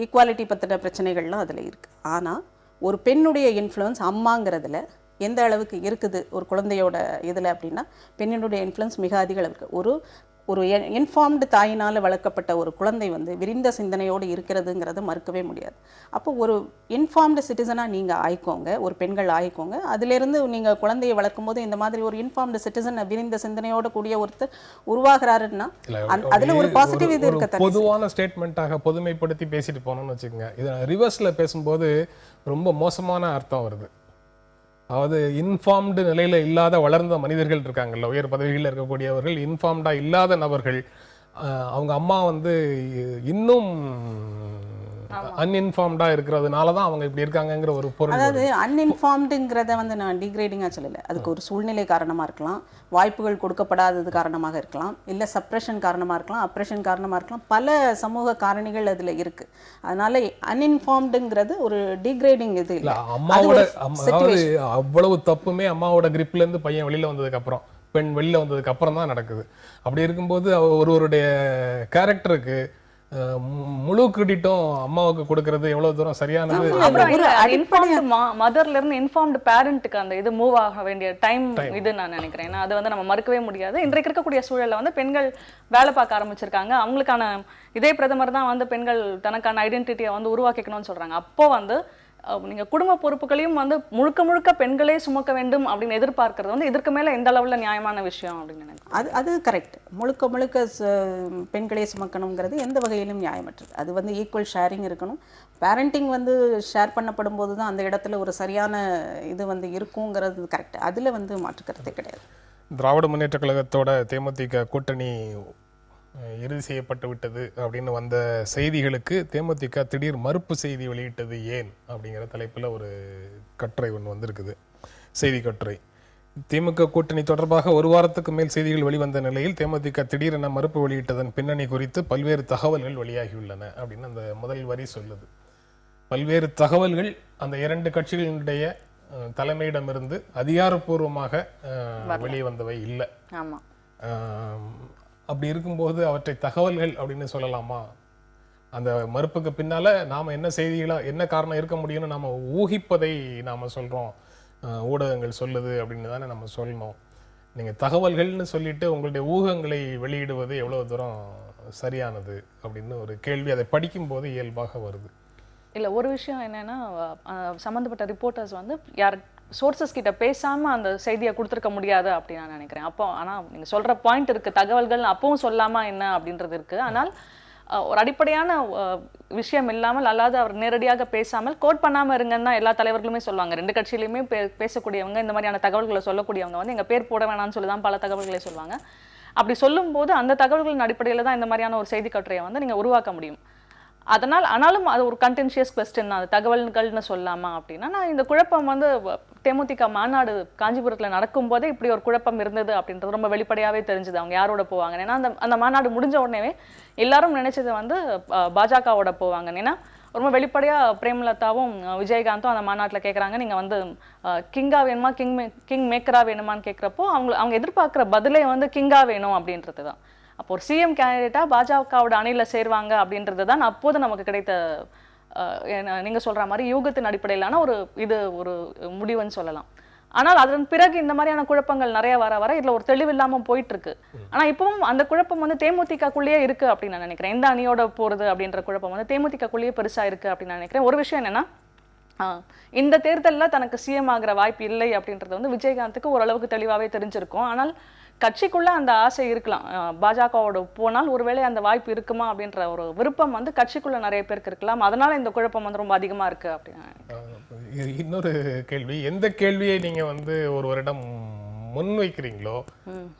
ஈக்குவாலிட்டி பற்றின பிரச்சனைகள்லாம் அதில் இருக்குது. ஆனால் ஒரு பெண்ணுடைய இன்ஃப்ளூயன்ஸ் அம்மாங்கிறதுல எந்த அளவுக்கு இருக்குது ஒரு குழந்தையோட இதில் அப்படின்னா, பெண்ணினுடைய இன்ஃப்ளூயன்ஸ் மிக அதிக அளவுக்கு. ஒரு இன்ஃபார்ம்டு தாயினால் வளர்க்கப்பட்ட ஒரு குழந்தை வந்து விரிந்த சிந்தனையோடு இருக்கிறதுங்கிறது மறுக்கவே முடியாது. அப்போ ஒரு இன்ஃபார்ம்டு சிட்டிசனாக நீங்கள் ஆயிக்கோங்க, ஒரு பெண்கள் ஆயிக்கோங்க. அதிலிருந்து நீங்கள் குழந்தையை வளர்க்கும் போது இந்த மாதிரி ஒரு இன்ஃபார்ம்டு சிட்டிசன், விரிந்த சிந்தனையோடு கூடிய ஒருத்தர் உருவாகிறாருன்னா அதில் ஒரு பாசிட்டிவ் இது இருக்க. பொதுவான ஸ்டேட்மெண்ட்டாக பொதுமைப்படுத்தி பேசிட்டு போனோம்னு வச்சுக்கோங்க. இதை ரிவர்ஸில் பேசும்போது ரொம்ப மோசமான அர்த்தம் வருது. அதாவது இன்ஃபார்ம்டு நிலையில் இல்லாத வளர்ந்த மனிதர்கள் இருக்காங்கல்ல, உயர் பதவிகளில் இருக்கக்கூடியவர்கள், இன்ஃபார்ம்டாக இல்லாத நபர்கள், அவங்க அம்மா வந்து இன்னும் அன்இன்ஃபார்ம்டா இருக்கிறதுனால தான் அவங்க இப்படி இருக்காங்கங்கிற ஒரு பொருள். அதாவது அன்இன்ஃபார்ம்டுங்கிறத வந்து நான் டிகிரேடிங்காக சொல்லலை. அதுக்கு ஒரு சூழ்நிலை காரணமாக இருக்கலாம், வாய்ப்புகள் கொடுக்கப்படாதது காரணமாக இருக்கலாம், இல்லை சப்ரெஷன் காரணமாக இருக்கலாம், அப்ரெஷன் காரணமாக இருக்கலாம். பல சமூக காரணிகள் அதில் இருக்குது. அதனால அன்இன்ஃபார்ம்டுங்கிறது ஒரு டிகிரேடிங் இது இல்லை. அம்மாவோட அவ்வளவு தப்புமே அம்மாவோட கிரிப்லேருந்து பையன் வெளியில் வந்ததுக்கப்புறம், பெண் வெளியில் வந்ததுக்கு அப்புறம் தான் நடக்குது. அப்படி இருக்கும்போது ஒருவருடைய கேரக்டருக்கு முழு கிரெடிட்டும் அம்மாவுக்கு கொடுக்கிறது எவ்வளவு தூரம் சரியானது? மதர்ல இருந்து இன்ஃபார்ம்டு பேரண்ட்டுக்கு அந்த இது மூவ் ஆக வேண்டிய டைம் இது நான் நினைக்கிறேன். ஏன்னா அதை வந்து நம்ம மறுக்கவே முடியாது. இன்றைக்கு இருக்கக்கூடிய சூழல்ல வந்து பெண்கள் வேலை பார்க்க ஆரம்பிச்சிருக்காங்க. அவங்களுக்கான இதே பிரதமர் தான் வந்து பெண்கள் தனக்கான ஐடென்டிட்டியை வந்து உருவாக்கிக்கணும்னு சொல்றாங்க. அப்போ வந்து நீங்க குடும்ப பொறுப்புகளையும் வந்து முழுக்க முழுக்க பெண்களே சுமக்க வேண்டும் அப்படின்னு எதிர்பார்க்கறது வந்து இதற்கு மேல எந்த அளவுல நியாயமான விஷயம் அப்படின்னு நினைக்கிறேன். அது கரெக்ட். முழுக்க முழுக்க பெண்களே சுமக்கணுங்கிறது எந்த வகையிலும் நியாயமற்றது. அது வந்து ஈக்குவல் ஷேரிங் இருக்கணும். பேரண்டிங் வந்து ஷேர் பண்ணப்படும் போது தான் அந்த இடத்துல ஒரு சரியான இது வந்து இருக்குங்கிறது கரெக்ட். அதுல வந்து மாற்றுக்கருத்தே கிடையாது. திராவிட முன்னேற்ற கழகத்தோட தேமுதிக கூட்டணி இறுதி செய்யப்பட்டு விட்டது அப்படின்னு வந்த செய்திகளுக்கு தேமுதிக திடீர் மறுப்பு செய்தி வெளியிட்டது ஏன் அப்படிங்கிற தலைப்பில் ஒரு கட்டுரை ஒன்று வந்திருக்குது, செய்தி கட்டுரை. திமுக கூட்டணி தொடர்பாக ஒரு வாரத்துக்கு மேல் செய்திகள் வெளிவந்த நிலையில் தேமுதிக திடீரென மறுப்பு வெளியிட்டதன் பின்னணி குறித்து பல்வேறு தகவல்கள் வெளியாகியுள்ளன அப்படின்னு அந்த முதல் வரி சொல்லுது. பல்வேறு தகவல்கள் அந்த இரண்டு கட்சிகளினுடைய தலைமையிடமிருந்து அதிகாரப்பூர்வமாக வெளியே வந்தவை இல்லை. அப்படி இருக்கும்போது அவற்றை தகவல்கள் அப்படின்னு சொல்லலாமா? அந்த மறுப்புக்கு பின்னால நாம என்ன செய்திகளா, என்ன காரணம் இருக்க முடியும்னு நாம ஊகிப்பதை நாம சொல்றோம், ஊடகங்கள் சொல்லுது அப்படின்னு தானே நம்ம சொல்லணும். நீங்க தகவல்கள்னு சொல்லிட்டு உங்களுடைய ஊகங்களை வெளியிடுவது எவ்வளவு தூரம் சரியானது அப்படின்னு ஒரு கேள்வி அதை படிக்கும் போது இயல்பாக வருது. இல்ல, ஒரு விஷயம் என்னன்னா, சம்பந்தப்பட்ட ரிப்போர்ட்டர்ஸ் வந்து யார் சோர்சஸ் கிட்ட பேசாம அந்த செய்தியை கொடுத்துருக்க முடியாது அப்படின்னு நான் நினைக்கிறேன். அப்போ ஆனா நீங்க சொல்ற பாயிண்ட் இருக்கு, தகவல்கள் அப்பவும் சொல்லாமா என்ன அப்படின்றது இருக்கு. ஆனால் ஒரு அடிப்படையான விஷயம் இல்லாமல் அல்லாது அவர் நேரடியாக பேசாமல் கோட் பண்ணாம இருங்கன்னு தான் எல்லா தலைவர்களுமே சொல்லுவாங்க. ரெண்டு கட்சியிலுமே பேசக்கூடியவங்க, இந்த மாதிரியான தகவல்களை சொல்லக்கூடியவங்க வந்து எங்க பேர் போட வேணாம்னு சொல்லி தான் பல தகவல்களை சொல்லுவாங்க. அப்படி சொல்லும் போது அந்த தகவல்களின் அடிப்படையில் தான் இந்த மாதிரியான ஒரு செய்தி கட்டுரையை வந்து நீங்க உருவாக்க முடியும். அதனால் ஆனாலும் அது ஒரு கண்டென்ஷியஸ் கொஸ்டின் தான், அது தகவல்கள்னு சொல்லாமா அப்படின்னா. நான் இந்த குழப்பம் வந்து தேமுதிக மாநாடு காஞ்சிபுரத்தில் நடக்கும்போதே இப்படி ஒரு குழப்பம் இருந்தது அப்படின்றது ரொம்ப வெளிப்படையாகவே தெரிஞ்சுது அவங்க யாரோட போவாங்க. ஏன்னா அந்த மாநாடு முடிஞ்ச உடனே எல்லாரும் நினைச்சது வந்து பாஜகவோட போவாங்க. ஏன்னா ரொம்ப வெளிப்படையாக பிரேமலதாவும் விஜயகாந்தும் அந்த மாநாட்டில் கேட்குறாங்க, நீங்கள் வந்து கிங்கா வேணுமா கிங் மேக்கரா வேணுமான்னு கேட்குறப்போ அவங்க எதிர்பார்க்குற பதிலே வந்து கிங்கா வேணும் அப்படின்றது தான். அப்போ ஒரு சிஎம் கேண்டிடேட்டாக பாஜகவோட அணியில் சேருவாங்க அப்படின்றது தான் அப்போது நமக்கு கிடைத்த நீங்க சொல்ற மாதிரி யூகத்தின் அடிப்படையிலான ஒரு முடிவுன்னு சொல்லலாம். ஆனால் அதன் பிறகு இந்த மாதிரியான குழப்பங்கள் நிறைய வர இதுல ஒரு தெளிவு இல்லாம போயிட்டு இருக்கு. ஆனா இப்பவும் அந்த குழப்பம் வந்து தேமுதிகக்குள்ளேயே இருக்கு அப்படின்னு நான் நினைக்கிறேன். எந்த அணியோட போறது அப்படின்ற குழப்பம் வந்து தேமுதிகக்குள்ளேயே பெருசா இருக்கு அப்படின்னு நான் நினைக்கிறேன். ஒரு விஷயம் என்னன்னா, இந்த தேர்தலில் தனக்கு சிஎம் ஆகிற வாய்ப்பு இல்லை அப்படின்றது வந்து விஜயகாந்துக்கு ஓரளவுக்கு தெளிவாகவே தெரிஞ்சிருக்கும். ஆனால் கட்சிக்குள்ள அந்த ஆசை இருக்கலாம், பாஜகவோட போனால் ஒருவேளை அந்த வாய்ப்பு இருக்குமா அப்படின்ற ஒரு விருப்பம் வந்து கட்சிக்குள்ள நிறைய பேருக்கு இருக்கலாம். அதனால இந்த குழப்பம் வந்து ரொம்ப அதிகமா இருக்கு அப்படின்னு. இன்னொரு கேள்வி, எந்த கேள்வியை நீங்க வந்து ஒருவரிடம் முன்வைக்கிறீங்களோ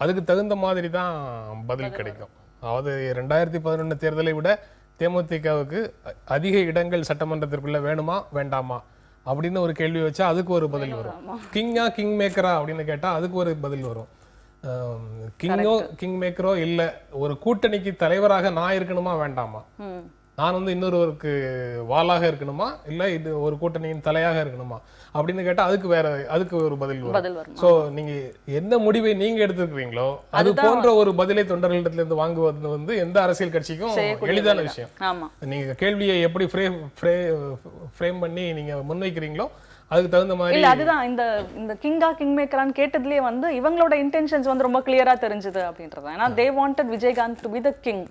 அதுக்கு தகுந்த மாதிரி தான் பதில் கிடைக்கும். அதாவது 2011 தேர்தலை விட தேமுதிகவுக்கு அதிக இடங்கள் சட்டமன்றத்திற்குள்ள வேணுமா வேண்டாமா அப்படின்னு ஒரு கேள்வி வச்சா அதுக்கு ஒரு பதில் வரும். கிங்கா கிங் மேக்கரா அப்படின்னு கேட்டா அதுக்கு ஒரு பதில் வரும். கிங் மேக்கரோ இல்ல ஒரு கூட்டணிக்கு தலைவராக நான் இருக்கணுமா வேண்டாமா, நான் வந்து இன்னொருவருக்கு வாளாக இருக்கணுமா இல்ல இது ஒரு கூட்டணியின் தலையாக இருக்கணுமா அப்படின்னு கேட்டா அதுக்கு ஒரு பதில் வரும். சோ நீங்க எந்த முடிவை நீங்க எடுத்துக்கிறீங்களோ அது போன்ற ஒரு பதிலை தொண்டர்களிடத்துல இருந்து வாங்குவது வந்து எந்த அரசியல் கட்சிக்கும் எளிதான விஷயம். நீங்க கேள்வியை எப்படி ஃப்ரேம் பண்ணி நீங்க முன்வைக்கிறீங்களோ அதுக்கு தகுந்த மாதிரி. இல்ல, அதுதான் இந்த கிங்கா கிங் மேக்கரான்னு கேட்டதுலயே வந்து இவங்களோட இன்டென்ஷன்ஸ் வந்து ரொம்ப கிளியரா தெரிஞ்சது அப்படின்றது. ஏன்னா they wanted Vijayakanth to be the king.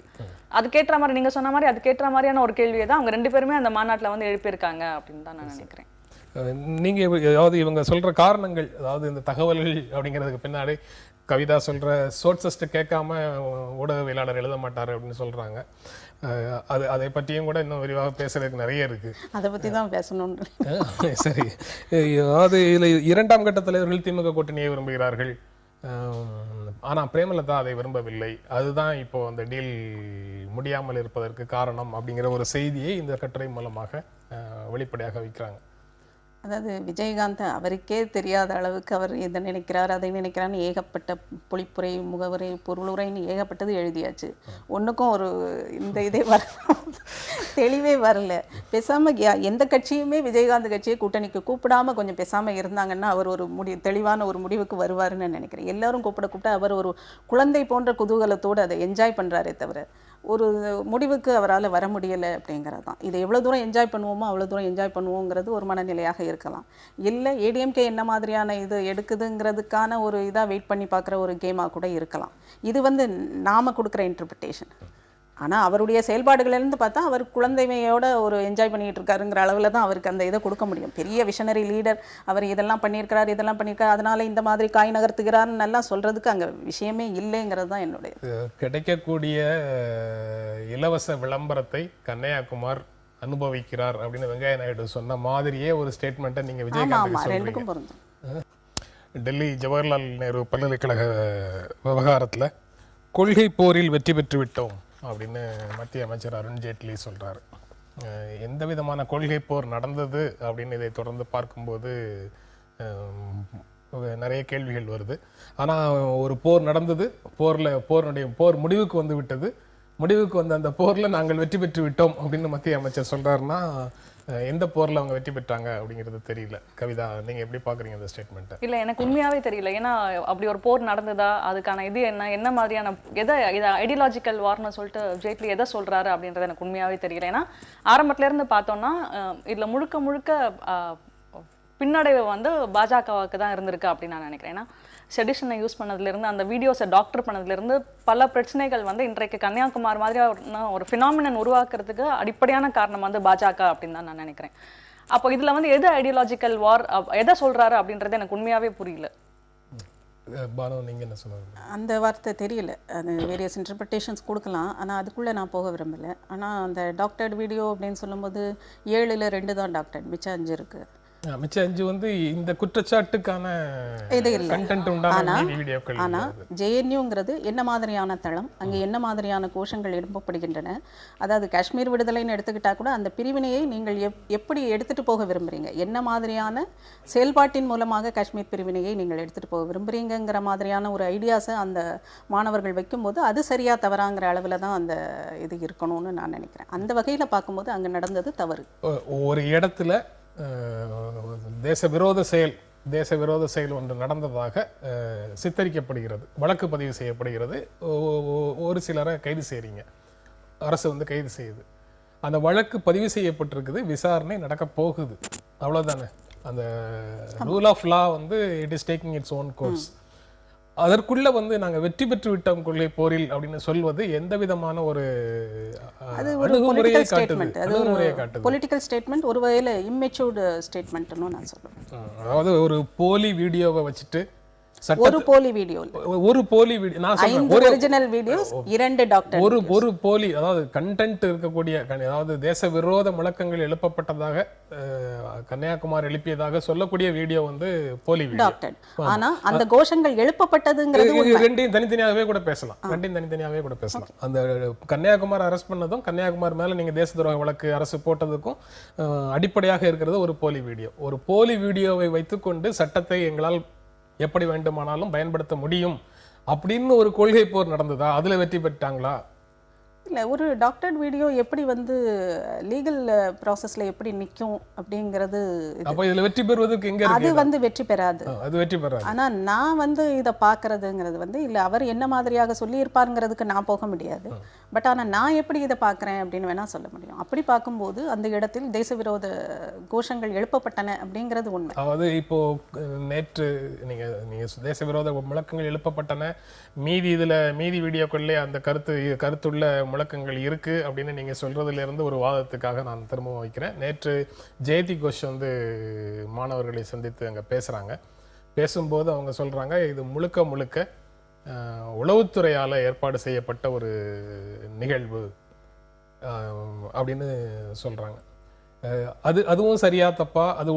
அதுக்கேற்ற மாதிரி நீங்க சொன்ன மாதிரி அதுக்கேற்ற மாதிரியான ஒரு கேள்வியை தான் அவங்க ரெண்டு பேருமே அந்த மாநாட்டில் வந்து எழுப்பியிருக்காங்க அப்படின்னு தான் நான் நினைக்கிறேன். நீங்க அதாவது இவங்க சொல்ற காரணங்கள், அதாவது இந்த தகவல்கள் அப்படிங்கிறதுக்கு பின்னாடி கவிதா சொல்ற சோர்சஸ்ட் கேட்காம ஊடகவியலாளர் எழுத மாட்டாரு அப்படின்னு சொல்றாங்க. அதை பற்றியும் கூட இன்னும் விரிவாக பேசுறதுக்கு நிறைய இருக்கு, அதை பத்தி தான் பேசணும். சரி, அதாவது இதுல இரண்டாம் கட்ட தலைவர்கள் திமுக கூட்டணியை விரும்புகிறார்கள், ஆனா பிரேமலதா அதை விரும்பவில்லை, அதுதான் இப்போ அந்த டீல் முடியாமல் இருப்பதற்கு காரணம் அப்படிங்கிற ஒரு செய்தியை இந்த கட்டுரை மூலமாக வெளிப்படையாக வைக்கிறாங்க. அதாவது விஜயகாந்த் அவருக்கே தெரியாத அளவுக்கு அவர் இதை நினைக்கிறார் அதை நினைக்கிறான்னு ஏகப்பட்ட பொழிப்புரை முகவுரை பொருளுரைன்னு ஏகப்பட்டது எழுதியாச்சு. ஒன்றுக்கும் ஒரு இந்த இதே வர தெளிவே வரல. பேசாமல் எந்த கட்சியுமே விஜயகாந்த் கட்சியை கூட்டணிக்கு கூப்பிடாமல் கொஞ்சம் பேசாமல் இருந்தாங்கன்னா அவர் ஒரு தெளிவான ஒரு முடிவுக்கு வருவாருன்னு நினைக்கிறேன். எல்லாரும் கூப்பிட அவர் ஒரு குழந்தை போன்ற குதூகலத்தோடு அதை என்ஜாய் பண்ணுறாரே தவிர ஒரு முடிவுக்கு அவரால் வர முடியலை அப்படிங்கிறது தான். இதை எவ்வளோ தூரம் என்ஜாய் பண்ணுவோமோ அவ்வளோ தூரம் என்ஜாய் பண்ணுவோங்கிறது ஒரு மனநிலையாக இருக்கலாம். இல்லை ஏடிஎம்கே என்ன மாதிரியான இது எடுக்குதுங்கிறதுக்கான ஒரு இதாக வெயிட் பண்ணி பார்க்குற ஒரு கேமாக கூட இருக்கலாம். இது வந்து நாம் கொடுக்குற இன்டர்பிரிட்டேஷன். ஆனால் அவருடைய செயல்பாடுகளிலிருந்து பார்த்தா அவர் குழந்தைமையோட ஒரு என்ஜாய் பண்ணிகிட்டு இருக்காருங்கிற அளவில் தான் அவருக்கு அந்த இதை கொடுக்க முடியும். பெரிய விஷனரி லீடர், அவர் இதெல்லாம் பண்ணியிருக்காரு அதனால இந்த மாதிரி காய் நகர்த்துகிறாருன்னு எல்லாம் சொல்கிறதுக்கு அங்கே விஷயமே இல்லைங்கிறது தான் என்னுடைய. கிடைக்கக்கூடிய இலவச விளம்பரத்தை கண்ணையாகுமார் அனுபவிக்கிறார் அப்படின்னு வெங்கையா நாயுடு சொன்ன மாதிரியே ஒரு ஸ்டேட்மெண்ட்டை நீங்கள் விஜயகாந்த் ரெண்டுக்கும் பொருந்தும். டெல்லி ஜவஹர்லால் நேரு பல்கலைக்கழக விவகாரத்தில் கொள்கை போரில் வெற்றி பெற்று விட்டோம் அப்படின்னு மத்திய அமைச்சர் அருண்ஜேட்லி சொல்றாரு. எந்த விதமான கொள்கை போர் நடந்தது அப்படின்னு இதை தொடர்ந்து பார்க்கும்போது நிறைய கேள்விகள் வருது. ஆனால் ஒரு போர் நடந்தது, போர் முடிவுக்கு வந்து விட்டது. முடிவுக்கு வந்த அந்த போரில் நாங்கள் வெற்றி பெற்று விட்டோம் அப்படின்னு மத்திய அமைச்சர் சொல்றாருன்னா எந்த போரில் அவங்க வெற்றி பெற்றாங்க அப்படிங்கிறது தெரியல. கவிதா, நீங்க எப்படி பாக்குறீங்க இந்த ஸ்டேட்மெண்ட்டை? இல்லை, எனக்கு உண்மையாவே தெரியல. ஏன்னா அப்படி ஒரு போர் நடந்ததா, அதுக்கான இது என்ன மாதிரியான இதை ஐடியாலஜிக்கல் வார்னு சொல்லிட்டு ஜேட்லி எதை சொல்றாரு அப்படின்றது எனக்கு உண்மையாவே தெரியல. ஏன்னா ஆரம்பத்துல இருந்து பார்த்தோம்னா இதுல முழுக்க பின்னடைவு வந்து பாஜகவுக்கு தான் இருந்திருக்கு அப்படின்னு நான் நினைக்கிறேன். ஏன்னா செடிஷனை யூஸ் பண்ணதுலேருந்து, அந்த வீடியோஸை டாக்டர் பண்ணதுலேருந்து பல பிரச்சனைகள் வந்து இன்றைக்கு கன்னியாகுமாரி மாதிரி ஒரு ஃபினாமினன் உருவாக்குறதுக்கு அடிப்படையான காரணம் வந்து பாஜக அப்படின்னு தான் நான் நினைக்கிறேன். அப்போ இதில் வந்து எது ஐடியாலஜிக்கல் வார், எதை சொல்கிறாரு அப்படின்றது எனக்கு உண்மையாகவே புரியல. நீங்கள் என்ன சொல்லுவாங்க? அந்த வார்த்தை தெரியல. அது வேரியஸ் இன்டர்பிரிட்டேஷன்ஸ் கொடுக்கலாம். ஆனால் அதுக்குள்ளே நான் போக விரும்பலை. ஆனால் அந்த டாக்டர்ட் வீடியோ அப்படின்னு சொல்லும்போது 7ல் 2 தான் டாக்டர், மிச்சம் 5 இருக்குது. மிச்சம் 5 வந்து இந்த குற்றச்சாட்டுக்கான இது இல்லை. கண்டென்ட் உண்டான வீடியோக்கள். ஆனால் ஜேஎன்யூங்கிறது என்ன மாதிரியான தளம், அங்கே என்ன மாதிரியான கோஷங்கள் எழுப்பப்படுகின்றன, அதாவது காஷ்மீர் விடுதலைன்னு எடுத்துக்கிட்டா கூட அந்த பிரிவினையை நீங்கள் எப்படி எடுத்துகிட்டு போக விரும்புகிறீங்க, என்ன மாதிரியான செயல்பாட்டின் மூலமாக காஷ்மீர் பிரிவினையை நீங்கள் எடுத்துகிட்டு போக விரும்புகிறீங்கிற மாதிரியான ஒரு ஐடியாஸை அந்த மாணவர்கள் வைக்கும்போது அது சரியாக தவறாங்கிற அளவில் தான் அந்த இது இருக்கணும்னு நான் நினைக்கிறேன். அந்த வகையில் பார்க்கும்போது அங்கே நடந்தது தவறு. ஒரு இடத்துல தேச விரோத செயல் ஒன்று நடந்ததாக சித்தரிக்கப்படுகிறது, வழக்கு பதிவு செய்யப்படுகிறது, ஒரு சிலரை கைது செய்றீங்க, அரசு வந்து கைது செய்யுது, அந்த வழக்கு பதிவு செய்யப்பட்டிருக்குது, விசாரணை நடக்க போகுது, அவ்வளவுதானே. அந்த ரூல் ஆஃப் லா வந்து it is taking its own course. அதற்குள்ள வந்து நாங்க வெற்றி பெற்று விட்டோம் கொள்கை போரில் அப்படின்னு சொல்வது எந்த விதமான ஒரு அணுகுமுறையை காட்டுது? பொலிட்டிக்கல் ஸ்டேட்மெண்ட், ஒரு வகையில் இம்மெச்சூர்டு ஸ்டேட்மெண்ட்னு நான் சொல்லுவேன். அதாவது ஒரு போலி வீடியோவை வச்சுட்டு ஒரு போலி வீடியோ, நான் ஒரிஜினல் வீடியோஸ், 2 டாக்டர், ஒரு போலி, அதாவது கண்டென்ட் இருக்கக்கூடிய, அதாவது தேச விரோத முழக்கங்கள் எழுப்பப்பட்டதாக கன்னியாகுமாரி எழுப்பியதாக சொல்லக்கூடிய வீடியோ வந்து போலி வீடியோ. டாக்டர். ஆனா அந்த கோஷங்கள் எழுப்பப்பட்டதுங்கிறது ரெண்டையும் தனித்தனியாகவே கூட பேசலாம், அந்த கன்னியாகுமாரி அரெஸ்ட் பண்ணதும் கன்னியாகுமாரி மேல நீங்க தேச துரோக வழக்கு அரசு போட்டதுக்கும் அடிப்படையாக இருக்கிறது ஒரு போலி வீடியோ. ஒரு போலி வீடியோவை வைத்துக்கொண்டு சட்டத்தை எங்களால் எப்படி வேண்டுமானாலும் பயன்படுத்த முடியும் அப்படின்னு ஒரு கொள்கை போர் நடந்ததா? அதுல வெற்றி பெற்றாங்களா? இல்லை, ஒரு டாக்டர்ட் வீடியோ எப்படி வந்து லீகல் ப்ராசஸில் எப்படி நிற்கும் அப்படிங்கிறது. அப்போ இதில் வெற்றி பெறுவதற்கு எங்கே அது வந்து வெற்றி பெறாது, அது வெற்றி பெறாது. ஆனால் நான் வந்து இதை பார்க்குறதுங்கிறது வந்து இல்லை, அவர் என்ன மாதிரியாக சொல்லியிருப்பாருங்கிறதுக்கு நான் போக முடியாது. பட் ஆனால் நான் எப்படி இதை பார்க்குறேன் அப்படின்னு வேணால் சொல்ல முடியும். அப்படி பார்க்கும்போது அந்த இடத்தில் தேச விரோத கோஷங்கள் எழுப்பப்பட்டன அப்படிங்கிறது உண்மை. அதாவது இப்போ நேற்று நீங்கள் தேச விரோத முழக்கங்கள் எழுப்பப்பட்டன, மீதி வீடியோக்குள்ளே அந்த கருத்துள்ள முழக்கங்கள் இருக்கு அப்படின்னு நீங்க சொல்றதுல இருந்து ஒரு வாதத்துக்காக நான் திரும்பவும் வைக்கிறேன். நேற்று ஜெயதி கோஷ் வந்து மாணவர்களை சந்தித்து அங்க பேசுறாங்க. பேசும்போது அவங்க சொல்றாங்க, இது முழுக்க உளவுத்துறையால ஏற்பாடு செய்யப்பட்ட ஒரு நிகழ்வு அப்படின்னு சொல்றாங்க. அதுவும் சரியா தப்பா, அது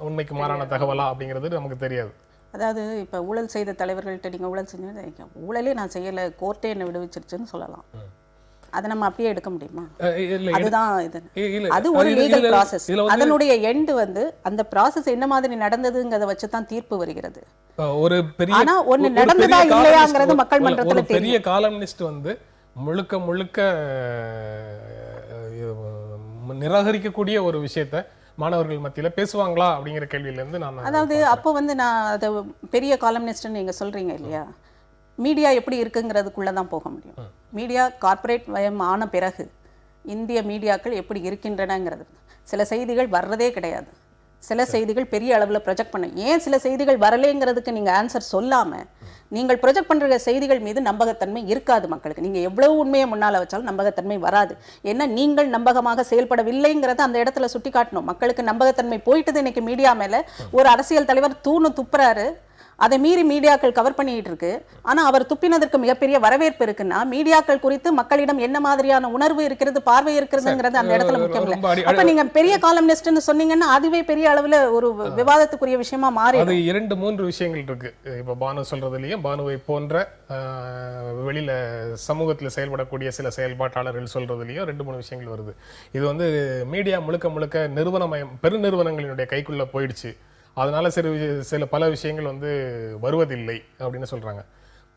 உண்மைக்கு மாறான தகவலா அப்படிங்கிறது நமக்கு தெரியாது. அதாவது இப்போ ஊழல் செய்த தலைவர்கள்ட்ட நீங்கள் ஊழல் செஞ்சு, ஊழலே நான் செய்யலை, கோர்ட்டே என்னை விடுவிச்சிருச்சுன்னு சொல்லலாம். அதை நம்ம அப்படியே எடுக்க முடியுமா? அதுதான் இது. அது ஒரு லீகல் ப்ராசஸ். அதனுடைய எண்ட் வந்து அந்த ப்ராசஸ் என்ன மாதிரி நடந்ததுங்கிறத வச்சு தான் தீர்ப்பு வருகிறது. ஒரு பெரிய, ஆனா ஒன்னு நடந்ததா இல்லையாங்கிறது மக்கள் மன்றத்துல தெரியும். பெரிய காலம்னிஸ்ட் வந்து முழுக்க நிராகரிக்கக்கூடிய ஒரு விஷயத்தை மாணவர்கள் மத்தியில பேசுவாங்களா அப்படிங்கிற கேள்வியில இருந்து நான், அதாவது அப்போ வந்து நான் அதை பெரிய காலம்னிஸ்ட்னு நீங்க சொல்றீங்க இல்லையா, மீடியா எப்படி இருக்குங்கிறதுக்குள்ளே தான் போக முடியும். மீடியா கார்ப்பரேட் வயம் ஆன பிறகு இந்திய மீடியாக்கள் எப்படி இருக்கின்றனங்கிறது, சில செய்திகள் வர்றதே கிடையாது, சில செய்திகள் பெரிய அளவில் ப்ரொஜெக்ட் பண்ண, ஏன் சில செய்திகள் வரலைங்கிறதுக்கு நீங்கள் ஆன்சர் சொல்லாமல் நீங்கள் ப்ரொஜெக்ட் பண்ணுற செய்திகள் மீது நம்பகத்தன்மை இருக்காது மக்களுக்கு. நீங்கள் எவ்வளவு உண்மையை முன்னால் வச்சாலும் நம்பகத்தன்மை வராது. ஏன்னா நீங்கள் நம்பகமாக செயல்படவில்லைங்கிறத அந்த இடத்துல சுட்டி காட்டணும். மக்களுக்கு நம்பகத்தன்மை போயிட்டது இன்னைக்கு மீடியா மேலே. ஒரு அரசியல் தலைவர் தூணு துப்புறாரு, அதை மீறி மீடியாக்கள் கவர் பண்ணிட்டு இருக்கு. ஆனா அவர் துப்பினதற்கு மிகப்பெரிய வரவேற்பு இருக்குன்னா மீடியாக்கள் குறித்து மக்களிடம் என்ன மாதிரியான உணர்வு இருக்கிறது, பார்வை இருக்கிறதுங்கிறது அந்த இடத்துல முக்கியம் இல்லை. அப்ப நீங்க பெரிய காலம்னிஸ்ட்னு சொன்னீங்கன்னா அதுவே பெரிய அளவுல ஒரு விவாதத்துக்குரிய விஷயமா மாறி அது 2-3 விஷயங்கள் இருக்கு. இப்ப பானு சொல்றதுலயும் பானுவை போன்ற வெளியில சமூகத்துல செயல்படக்கூடிய சில செயல்பாட்டாளர்கள் சொல்றதுலயும் 2-3 விஷயங்கள் வருது. இது வந்து மீடியா முழுக்க முழுக்க நிறுவனமயம் பெருநிறுவனங்களினுடைய கைக்குள்ள போயிடுச்சு, அதனால சில பல விஷயங்கள் வந்து வருவதில்லை அப்படின்னு சொல்றாங்க.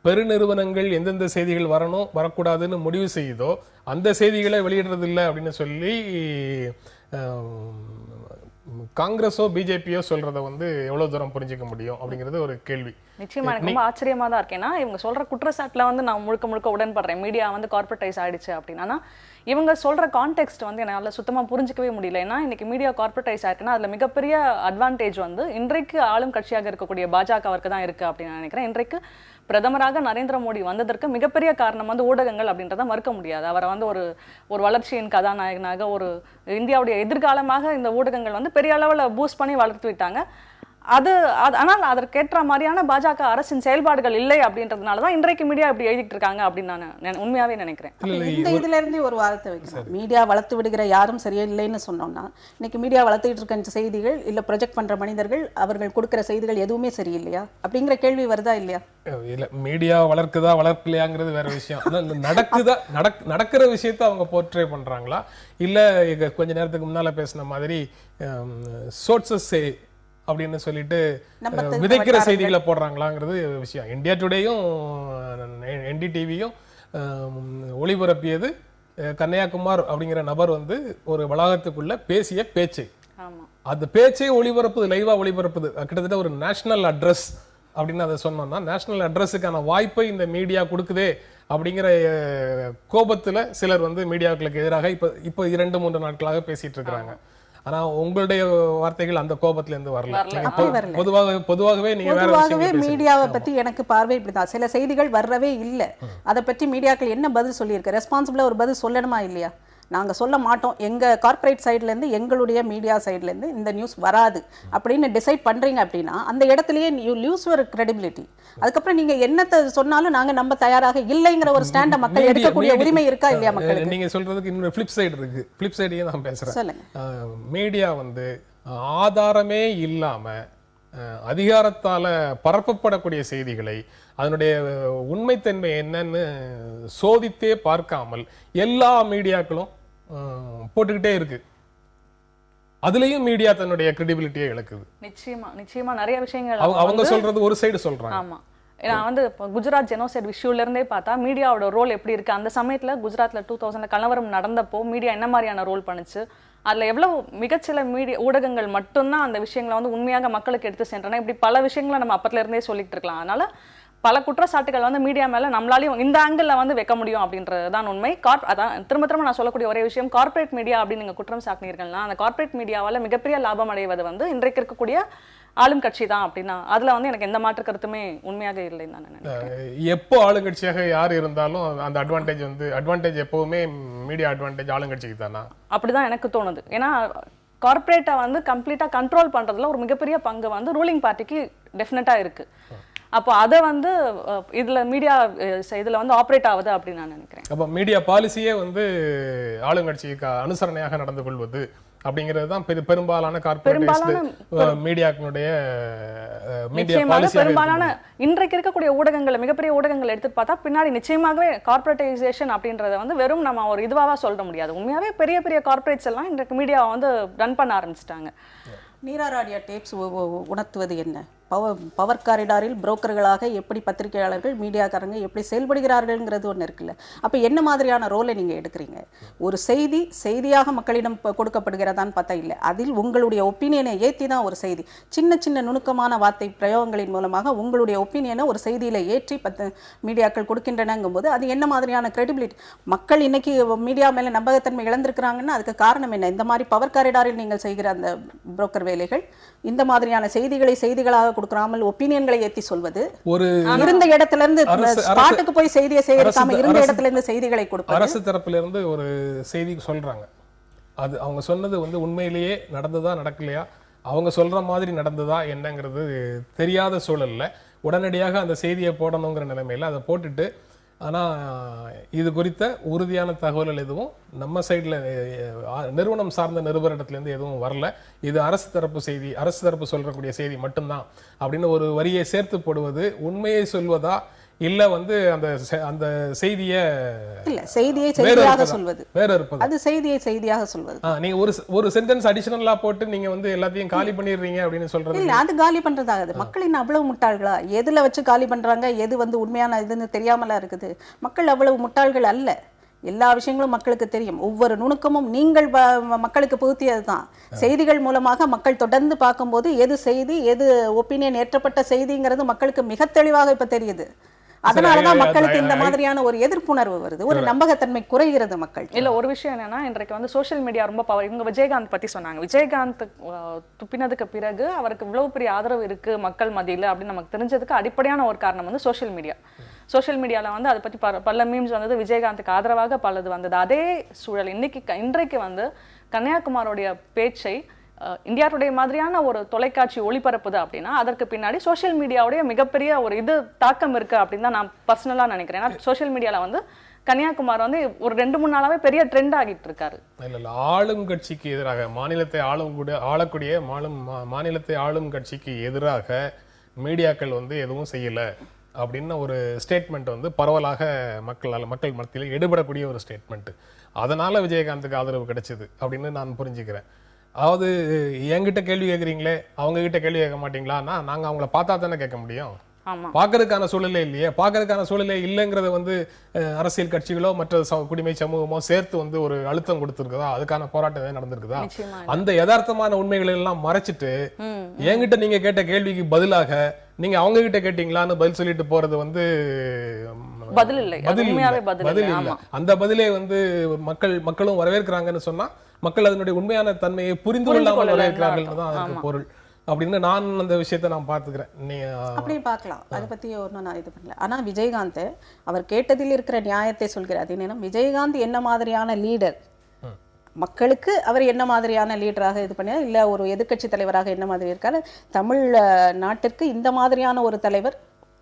பெருநிறுவனங்கள் எந்தெந்த செய்திகள் வரணும் வரக்கூடாதுன்னு முடிவு செய்யுதோ அந்த செய்திகளை வெளியிடுறதில்லை அப்படின்னு சொல்லி காங்கிரஸோ பிஜேபியோ சொல்றத வந்து எவ்வளவு தூரம் புரிஞ்சுக்க முடியும் அப்படிங்கிறது ஒரு கேள்வி. நிச்சயமா எனக்கு ரொம்ப ஆச்சரியமா தான் இருக்கேன்னா இவங்க சொல்ற குற்றச்சாட்டுல வந்து நான் முழுக்க உடன்படுறேன். மீடியா வந்து கார்பரேட்டைஸ் ஆயிடுச்சு அப்படின்னா இவங்க சொல்ற கான்டெக்ஸ்ட் வந்து என்னால சுத்தமா புரிஞ்சிக்கவே முடியல. ஏன்னா இன்னைக்கு மீடியா கார்பரேட்டைஸ் ஆயிருக்குன்னா அதுல மிகப்பெரிய அட்வான்டேஜ் வந்து இன்றைக்கு ஆளும் கட்சியாக இருக்கக்கூடிய பாஜகவிற்கு தான் இருக்கு அப்படின்னு நான் நினைக்கிறேன். இன்றைக்கு பிரதமராக நரேந்திர மோடி வந்ததற்கு மிகப்பெரிய காரணம் வந்து ஊடகங்கள் அப்படின்றத மறுக்க முடியாது. அவரை வந்து ஒரு வளர்ச்சியின் கதாநாயகனாக ஒரு இந்தியாவுடைய எதிர்காலமாக இந்த ஊடகங்கள் வந்து பெரிய அளவில் பூஸ்ட் பண்ணி வளர்த்து விட்டாங்க. ஆனால் அதற்கேற்ற மாதிரியான பாஜக அரசின் செயல்பாடுகள் இல்லை அப்படின்றதுனால தான் இன்றைக்கு மீடியா இப்படி எழுதிட்டு இருக்காங்க அப்படின்னு நான் உண்மையாவே நினைக்கிறேன். இந்த இதுல இருந்து ஒரு வார்த்தை வைக்கணும். மீடியா வளர்த்து விடுகிற யாரும் சரியில்லைன்னு சொன்னோம்னா இன்னைக்கு மீடியா வளர்த்துட்டு இருக்க செய்திகள் இல்ல ப்ரொஜெக்ட் பண்ற மனிதர்கள் அவர்கள் கொடுக்கிற செய்திகள் எதுவுமே சரியில்லையா அப்படிங்கிற கேள்வி வருதா இல்லையா? இல்ல மீடியா வளர்க்குதா வளர்க்கலையாங்கிறது வேற விஷயம். நடக்கிற விஷயத்த அவங்க போர்ட்ரே பண்றாங்களா இல்ல கொஞ்ச நேரத்துக்கு முன்னால பேசின மாதிரி சோர்சஸ் அப்படின்னு சொல்லிட்டு விதைக்கிற செய்திகளை போடுறாங்களாங்கிறது விஷயம். இந்தியா டுடேயும் NDTVயும் ஒளிபரப்பியது கன்னியாகுமார் அப்படிங்கிற நபர் வந்து ஒரு வளாகத்துக்குள்ள பேசிய பேச்சு. அந்த பேச்சை ஒளிபரப்புது, லைவா ஒளிபரப்புது, கிட்டத்தட்ட ஒரு நேஷனல் அட்ரஸ் அப்படின்னு அதை சொன்னோம்னா நேஷனல் அட்ரஸுக்கான வாய்ப்பை இந்த மீடியா கொடுக்குதே அப்படிங்கிற கோபத்துல சிலர் வந்து மீடியாக்களுக்கு எதிராக இப்ப 2-3 நாட்களாக பேசிட்டு இருக்கிறாங்க. ஆனா உங்களுடைய வார்த்தைகள் அந்த கோபத்துல இருந்து வரல. பொதுவாகவே நீங்க வேற விஷயம் மீடியாவை பத்தி எனக்கு பார்வை இப்படிதான். சில செய்திகள் வரவே இல்லை, அதை பற்றி மீடியாக்கள் என்ன பதில் சொல்லியிருக்கு? ரெஸ்பான்சிபிளா ஒரு பதில் சொல்லணுமா இல்லையா? நாங்க சொல்ல மாட்டோம், எங்க கார்ப்பரேட் சைட்ல இருந்து எங்களுடைய மீடியா சைட்ல இருந்து இந்த நியூஸ் வராது அப்படின்னு டிசைட் பண்றீங்க அப்படின்னா அந்த இடத்துலயே யூ லூஸ் யுவர் கிரெடிபிலிட்டி. அதுக்கப்புறம் நீங்க என்னத்தை சொன்னாலும் நாங்க நம்ப தயாராக இல்லைங்கிற ஒரு ஸ்டாண்ட மக்கள் எடுக்கக்கூடிய உரிமை இருக்கா இல்லையா மக்களுக்கு? நீங்க சொல்றதுக்கு இன்னொரு ஃபிளிப் சைடு இருக்கு. ஃபிளிப் சைடையே நான் பேசுறேன். சொல்லுங்க. மீடியா வந்து ஆதாரமே இல்லாம அதிகாரத்தால பரப்பப்படக்கூடிய செய்திகளை அதனுடைய உண்மைத்தன்மை என்னன்னு சோதித்தே பார்க்காமல் எல்லா மீடியாக்களும் போட்டுக்கிட்டே இருக்கு. அதுலயும் மீடியா தன்னுடைய கிரெடிபிலிட்டியை இழக்குது. நிச்சயமா நிறைய விஷயங்கள் அவங்க சொல்றது ஒரு சைடு சொல்றாங்க. ஆமா, நான் வந்து குஜராத் ஜெனோசைட் இஷ்யூல இருந்தே பார்த்தா மீடியாவோட ரோல் எப்படி இருக்கு. அந்த சமயத்துல குஜராத்ல 2000 கலவரம் நடந்தப்போ மீடியா என்ன மாதிரியான ரோல் பண்ணுச்சு, அதுல எவ்வளவு மிகச்சில மீடியா ஊடகங்கள் மட்டும்தான் அந்த விஷயங்களை வந்து உண்மையாக மக்களுக்கு எடுத்து சென்றன. இப்படி பல விஷயங்களை நம்ம அப்பத்துல இருந்தே சொல்லிட்டு இருக்கலாம். அதனால பல குற்றச்சாட்டுகள் வந்து மீடியா மேல நம்மளாலையும் இந்த ஆங்கிள் வந்து வைக்க முடியும் அப்படின்றதுதான் உண்மை. அதான் திரும்ப நான் சொல்லக்கூடிய ஒரே விஷயம், கார்ப்பரேட் மீடியா அப்படின்னு நீங்க குற்றம் சாட்டினீர்கள்னா அந்த கார்ப்பரேட் மீடியாவால மிகப்பெரிய லாபம் அடைவது வந்து இன்றைக்கு இருக்கக்கூடிய ஆளும் கட்சி தான் அப்படின்னா அதுல வந்து எனக்கு எந்த மாற்று கருத்துமே உண்மையாக இல்லைன்னு நான் நினைக்கிறேன். எப்போ ஆளுங்கட்சியாக யார் இருந்தாலும் அந்த அட்வான்டேஜ் எப்பவுமே மீடியா அட்வான்டேஜ் ஆளுங்கட்சிக்கு தானா? அப்படிதான் எனக்கு தோணுது. ஏன்னா கார்ப்பரேட்டை வந்து கம்ப்ளீட்டா கண்ட்ரோல் பண்றதுல ஒரு மிகப்பெரிய பங்கு வந்து ரூலிங் பார்ட்டிக்கு டெஃபினட்டா இருக்கு. அப்போ அதை வந்து இதுல மீடியா இதுல வந்து ஆப்ரேட் ஆகுது அப்படின்னு நான் நினைக்கிறேன். அப்போ மீடியா பாலிசியே வந்து ஆளுங்கட்சிக்கு அனுசரணையாக நடந்து கொள்வது அப்படிங்கிறது தான் பெரும்பாலான கார்ப்பரேட் மீடியாக்களுடைய மீடியா பாலிசி. பெரும்பாலான இன்றைக்கு இருக்கக்கூடிய ஊடகங்களை மிகப்பெரிய ஊடகங்களை எடுத்து பார்த்தா பின்னாடி நிச்சயமாகவே கார்ப்பரேட்டைசேஷன் அப்படின்றத வந்து வெறும் நம்ம ஒரு இதுவாக சொல்ல முடியாது. உண்மையாவே பெரிய பெரிய கார்ப்பரேட்ஸ் எல்லாம் இன்றைக்கு மீடியாவை வந்து ரன் பண்ண ஆரம்பிச்சிட்டாங்க. நீராராடியா டேப்ஸ் உணர்த்துவது என்ன? பவர் காரிடாரில் புரோக்கர்களாக எப்படி பத்திரிகையாளர்கள் மீடியாக்காரங்க எப்படி செயல்படுகிறார்கள்ங்கிறது ஒன்று இருக்குல்ல. அப்போ என்ன மாதிரியான ரோலை நீங்கள் எடுக்கிறீங்க? ஒரு செய்தியாக மக்களிடம் கொடுக்கப்படுகிறதான்னு பார்த்தா இல்லை, அதில் உங்களுடைய ஒப்பீனியனை ஏற்றி தான் ஒரு செய்தி சின்ன சின்ன நுணுக்கமான வார்த்தை பிரயோகங்களின் மூலமாக உங்களுடைய ஒப்பீனியனை ஒரு செய்தியில் ஏற்றி மீடியாக்கள் கொடுக்கின்றனங்கும் போது அது என்ன மாதிரியான கிரெடிபிலிட்டி? மக்கள் இன்னைக்கு மீடியா மேலே நம்பகத்தன்மை இழந்திருக்கிறாங்கன்னா அதுக்கு காரணம் என்ன? இந்த மாதிரி பவர் காரிடாரில் நீங்கள் செய்கிற அந்த புரோக்கர் வேலைகள், இந்த மாதிரியான செய்திகளாக கொடுக்காமல் ஒப்பீனியன்களை ஏத்தி சொல்வது, ஒரு இருந்த இடத்துல இருந்து ஸ்பாட்டுக்கு போய் செய்தியை சேகரிக்காம இருந்த இடத்துல இருந்து செய்திகளை கொடுப்பது. அரசு தரப்புல இருந்து ஒரு செய்தி சொல்றாங்க, அது அவங்க சொன்னது வந்து உண்மையிலேயே நடந்ததா நடக்கலையா, அவங்க சொல்ற மாதிரி நடந்ததா என்னங்கிறது தெரியாத சூழல்ல உடனடியாக அந்த செய்தியை போடணுங்கிற நிலைமையில் அதை போட்டுட்டு, ஆனால் இது குறித்த உறுதியான தகவல்கள் எதுவும் நம்ம சைடில் நிறுவனம் சார்ந்த நிருபரிடத்துலேருந்து எதுவும் வரல. இது அரசு தரப்பு செய்தி, அரசு தரப்பு சொல்லக்கூடிய செய்தி மட்டும்தான் அப்படின்னு ஒரு வரியை சேர்த்து போடுவது உண்மையை சொல்வதா, இல்ல வந்து அந்த செய்தியை இல்ல செய்தியை செய்தியாக சொல்வது, வேற இருப்பது, அது செய்தியை செய்தியாக சொல்வது. நீங்க ஒரு சென்டென்ஸ் அடிஷனலா போட்டு நீங்க வந்து எல்லாத்தையும் காலி பண்ணிடுறீங்க அப்படின்னு சொல்றது இல்ல, அது காலி பண்றதாகுது. மக்களின் அவ்வளவு முட்டாள்களா? எதுல வச்சு காலி பண்றாங்க, எது வந்து உண்மையான இதுன்னு தெரியாமலா இருக்குது? மக்கள் அவ்வளவு முட்டாள்கள் அல்ல. எல்லா விஷயங்களும் மக்களுக்கு தெரியும். ஒவ்வொரு நுணுக்கமும் நீங்கள் மக்களுக்கு புகுத்தியது தான். செய்திகள் மூலமாக மக்கள் தொடர்ந்து பார்க்கும்போது எது செய்தி, எது ஒப்பீனியன் ஏற்றப்பட்ட செய்திங்கிறது மக்களுக்கு மிக தெளிவாக இப்ப தெரியுது. அதனாலதான் மக்களுக்கு இந்த மாதிரியான ஒரு எதிர்ப்புணர்வு வருது, ஒரு நம்பகத்தன்மை குறைகிறது மக்கள். இல்ல, ஒரு விஷயம் என்னன்னா, இன்றைக்கு வந்து சோஷியல் மீடியா ரொம்ப பவர். இவங்க விஜயகாந்த் பத்தி சொன்னாங்க. விஜயகாந்த் துப்பினதுக்கு பிறகு அவருக்கு இவ்வளவு பெரிய ஆதரவு இருக்கு மக்கள் மத்தியில அப்படின்னு நமக்கு தெரிஞ்சதுக்கு அடிப்படையான ஒரு காரணம் வந்து சோஷியல் மீடியா. சோஷியல் மீடியாவில் வந்து அதை பற்றி பல மீம்ஸ் வந்தது, விஜயகாந்துக்கு ஆதரவாக பலது வந்தது. அதே சூழல் இன்றைக்கு வந்து கன்னியாகுமாரோடைய பேச்சை இந்தியா டுடே மாதிரியான ஒரு தொலைக்காட்சி ஒளிபரப்புது அப்படின்னா அதற்கு பின்னாடி சோஷியல் மீடியாவுடைய மிகப்பெரிய ஒரு தாக்கம் இருக்கு அப்படின்னு தான் நான் பர்சனலா நினைக்கிறேன். ஏன்னா சோஷியல் மீடியால வந்து கன்னியாகுமார் வந்து ஒரு 2-3 நாளாவே பெரிய ட்ரெண்ட் ஆகிட்டு இருக்காரு. இல்ல, ஆளும் கட்சிக்கு எதிராக, மாநிலத்தை ஆளக்கூடிய மாநிலத்தை ஆளும் கட்சிக்கு எதிராக மீடியாக்கள் வந்து எதுவும் செய்யல அப்படின்னு ஒரு ஸ்டேட்மெண்ட் வந்து பரவலாக மக்கள் மத்தியில் எடுபடக்கூடிய ஒரு ஸ்டேட்மெண்ட். அதனால விஜயகாந்துக்கு ஆதரவு கிடைச்சது அப்படின்னு நான் புரிஞ்சுக்கிறேன். அதாவது என்கிட்ட கேள்வி கேட்குறீங்களே, அவங்க கிட்ட கேள்வி கேட்க மாட்டீங்களான்னா, நாங்க அவங்கள பார்த்தா தானே கேட்க முடியும். பார்க்கறதுக்கான சூழ்நிலை இல்லையே. பார்க்கறதுக்கான சூழ்நிலை இல்லைங்கிறத வந்து அரசியல் கட்சிகளோ மற்ற குடிமை சமூகமோ சேர்த்து வந்து ஒரு அழுத்தம் கொடுத்துருக்குதா? அதுக்கான போராட்டம் நடந்திருக்குதா? அந்த யதார்த்தமான உண்மைகளை எல்லாம் மறைச்சிட்டு என்கிட்ட நீங்க கேட்ட கேள்விக்கு பதிலாக நீங்க அவங்க கிட்ட கேட்டீங்களான்னு பதில் சொல்லிட்டு போறது வந்து பதில் இல்லை. அந்த பதிலே வந்து மக்களும் வரவேற்கிறாங்கன்னு சொன்னா மக்கள் அதனுடைய உண்மையான தன்மையை புரிந்து கொள்ளாமல் வரவேற்கிறார்கள் தான் அதுக்கு பொருள் அப்படின்னு நான் அந்த விஷயத்தை நான் பார்த்துக்கிறேன். அப்படியே பார்க்கலாம், அதை பத்தி ஒன்றும் நான் இது பண்ணல. ஆனா விஜயகாந்த் அவர் கேட்டதில் இருக்கிற நியாயத்தை சொல்கிறார். அதே நேரம் விஜயகாந்த் என்ன மாதிரியான லீடர், மக்களுக்கு அவர் என்ன மாதிரியான லீடராக இது பண்ணி, இல்ல ஒரு எதிர்க்கட்சி தலைவராக என்ன மாதிரி இருக்காரு, தமிழ் நாட்டிற்கு இந்த மாதிரியான ஒரு தலைவர்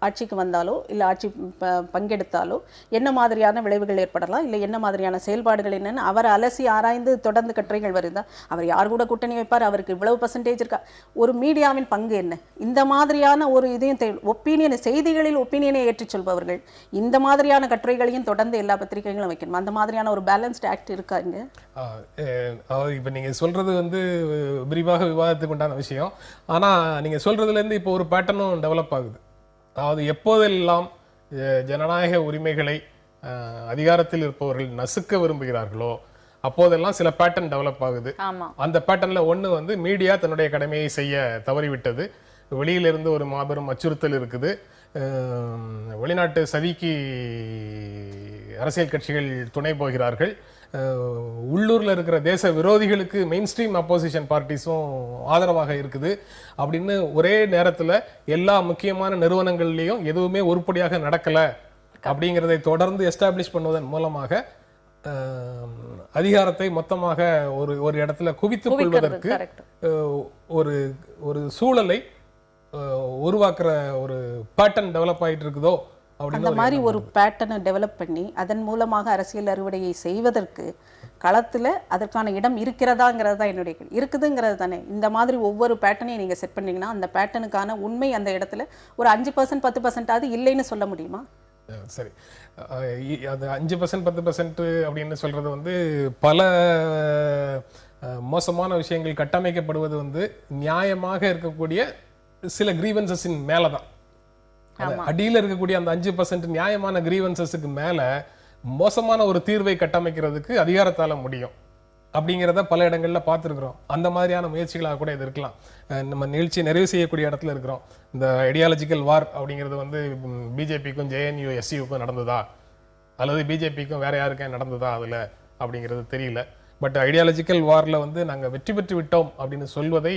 ஆட்சிக்கு வந்தாலோ இல்லை ஆட்சி பங்கெடுத்தாலோ என்ன மாதிரியான விளைவுகள் ஏற்படலாம், இல்லை என்ன மாதிரியான செயல்பாடுகள் என்னன்னு அவர் அலசி ஆராய்ந்து தொடர்ந்து கட்டுரைகள் வருதா? அவர் யார் கூட கூட்டணி வைப்பார், அவருக்கு இவ்வளவு பர்சன்டேஜ் இருக்கா, ஒரு மீடியாவின் பங்கு என்ன, இந்த மாதிரியான ஒரு இதையும் ஒப்பீனியன், செய்திகளில் ஒப்பீனியனை ஏற்றி சொல்பவர்கள் இந்த மாதிரியான கட்டுரைகளையும் தொடர்ந்து எல்லா பத்திரிகைகளும் வைக்கணும். அந்த மாதிரியான ஒரு பேலன்ஸ்ட் ஆக்ட் இருக்காங்க. இப்போ நீங்க சொல்றது வந்து விரிவாக விவாதத்துக்கு உண்டான விஷயம். ஆனா நீங்க சொல்றதுல இருந்து இப்போ ஒரு பேட்டர்னும் டெவலப் ஆகுது. அதாவது எப்போதெல்லாம் ஜனநாயக உரிமைகளை அதிகாரத்தில் இருப்பவர்கள் நசுக்க விரும்புகிறார்களோ அப்போதெல்லாம் சில பேட்டர்ன் டெவலப் ஆகுது. அந்த பேட்டர்ன்ல ஒண்ணு வந்து மீடியா தன்னுடைய கடமையை செய்ய தவறிவிட்டது, வெளியிலிருந்து ஒரு மாபெரும் அச்சுறுத்தல் இருக்குது, வெளிநாட்டு சதிக்கு அரசியல் கட்சிகள் துணை போகிறார்கள், உள்ளூர்ல இருக்கிற தேச விரோதிகளுக்கு மெயின் ஸ்ட்ரீம் அப்போசிஷன் பார்ட்டிஸும் ஆதரவாக இருக்குது அப்படின்னு ஒரே நேரத்துல எல்லா முக்கியமான நிறுவனங்கள்லயும் எதுவுமே உருப்படியாக நடக்கல அப்படிங்கிறதை தொடர்ந்து எஸ்டாப்ளிஷ் பண்ணுவதன் மூலமாக அதிகாரத்தை மொத்தமாக ஒரு இடத்துல குவித்துக் கொள்வதற்கு ஒரு சூழலை உருவாக்குற ஒரு பேட்டர்ன் டெவலப் ஆயிட்டு இருக்குதோ அந்த மாதிரி ஒரு பேட்டர்னை டெவலப் பண்ணி அதன் மூலமாக அரசியல் அறுவடையை செய்வதற்கு களத்துல அதற்கான இடம் இருக்கிறதாங்கிறது தான் என்னுடைய கேள்வி. இருக்குதுங்கிறது தானே. இந்த மாதிரி ஒவ்வொரு பேட்டர்னையும் நீங்க செட் பண்ணீங்கன்னா அந்த பேட்டர்னுக்கான உண்மை அந்த இடத்துல ஒரு 5% 10% இல்லைன்னு சொல்ல முடியுமா? சரி, அது 5% 10% அப்படின்னு சொல்றது வந்து பல மோசமான விஷயங்கள் கட்டமைக்கப்படுவது வந்து நியாயமாக இருக்கக்கூடிய சில கிரீவன்சஸின் மேலதான். அடியில் இருக்கக்கூடிய அந்த 5% நியாயமான கிரீவன்சஸுக்கு மேல மோசமான ஒரு தீர்வை கட்டமைக்கிறதுக்கு அதிகாரத்தால முடியும் அப்படிங்கிறத பல இடங்கள்ல பார்த்துருக்கிறோம். அந்த மாதிரியான முயற்சிகளாக கூட இது இருக்கலாம். நம்ம நிகழ்ச்சி நிறைவு செய்யக்கூடிய இடத்துல இருக்கிறோம். இந்த ஐடியாலஜிக்கல் வார் அப்படிங்கிறது வந்து பிஜேபிக்கும் ஜேஎன்யூ எஸ்யூக்கும் நடந்ததா அல்லது பிஜேபிக்கும் வேற யாருக்கே நடந்ததா அதுல அப்படிங்கிறது தெரியல. பட் ஐடியாலஜிக்கல் வார்ல வந்து நாங்க வெற்றி பெற்று விட்டோம் அப்படின்னு சொல்வதை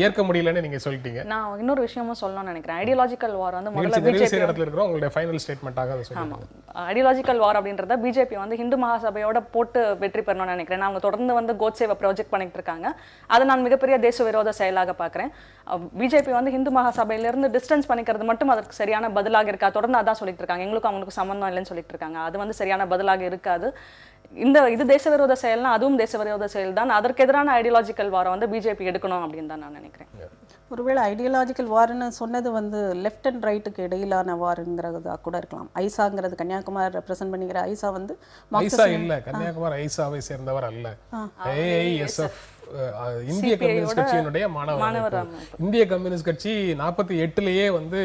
ஏற்க முடியலன்னு நீங்க சொல்லிட்டீங்க. நான் இன்னொரு விஷயமும் சொல்லணும்னு நினைக்கிறேன். ஐடியாலஜிக்கல் வார் வந்து முதல்ல நிறைவு செய்யற இடத்துல இருக்கிறோம். உங்களுடைய ஃபைனல் ஸ்டேட்மெண்ட்டாக அதை சொல்லுங்க. ஐடியாலஜிக்கல் வார் அப்படின்றத பிஜேபி வந்து ஹிந்து மகாசபையோட போட்டு வெற்றி பெறணும்னு நினைக்கிறேன். அவங்க தொடர்ந்து வந்து கோட்சேவை ப்ராஜெக்ட் பண்ணிட்டு இருக்காங்க. அதை நான் மிகப்பெரிய தேச விரோத செயலாக பார்க்குறேன். பிஜேபி வந்து ஹிந்து மகாசபையிலிருந்து டிஸ்டன்ஸ் பண்ணிக்கிறது மட்டும் அதற்கு சரியான பதிலாக இருக்கா? தொடர்ந்து அதான் சொல்லிட்டு இருக்காங்க. எங்களுக்கும் அவங்களுக்கு சம்பந்தம் இல்லைன்னு சொல்லிட்டு இருக்காங்க. அது வந்து சரியான பதிலாக இருக்காது. இது தேச விரோத செயல்னா அதுவும் தேச விரோத செயல் தான். அதற்கு எதிரான ஐடியாலஜிக்கல் வாரை வந்து பிஜேபி எடுக்கணும் அப்படின்னு தான் நான் நினைக்கிறேன். ஒருவேளை ஐடியாலஜிக்கல் வார்னு சொன்னது வந்து லெஃப்ட் அண்ட் ரைட்டுக்கு இடையிலான வாருங்கிறதா கூட இருக்கலாம். ஐசாங்கிறது கன்னியாகுமரி ரெப்ரசென்ட் பண்ணிக்கிற ஐசா வந்து ஐசா இல்ல, கன்னியாகுமரி ஐசாவை சேர்ந்தவர் அல்ல. AISF இந்திய கம்யூனிஸ்ட் கட்சியினுடைய மாணவர். இந்திய கம்யூனிஸ்ட் கட்சி 48லயே வந்து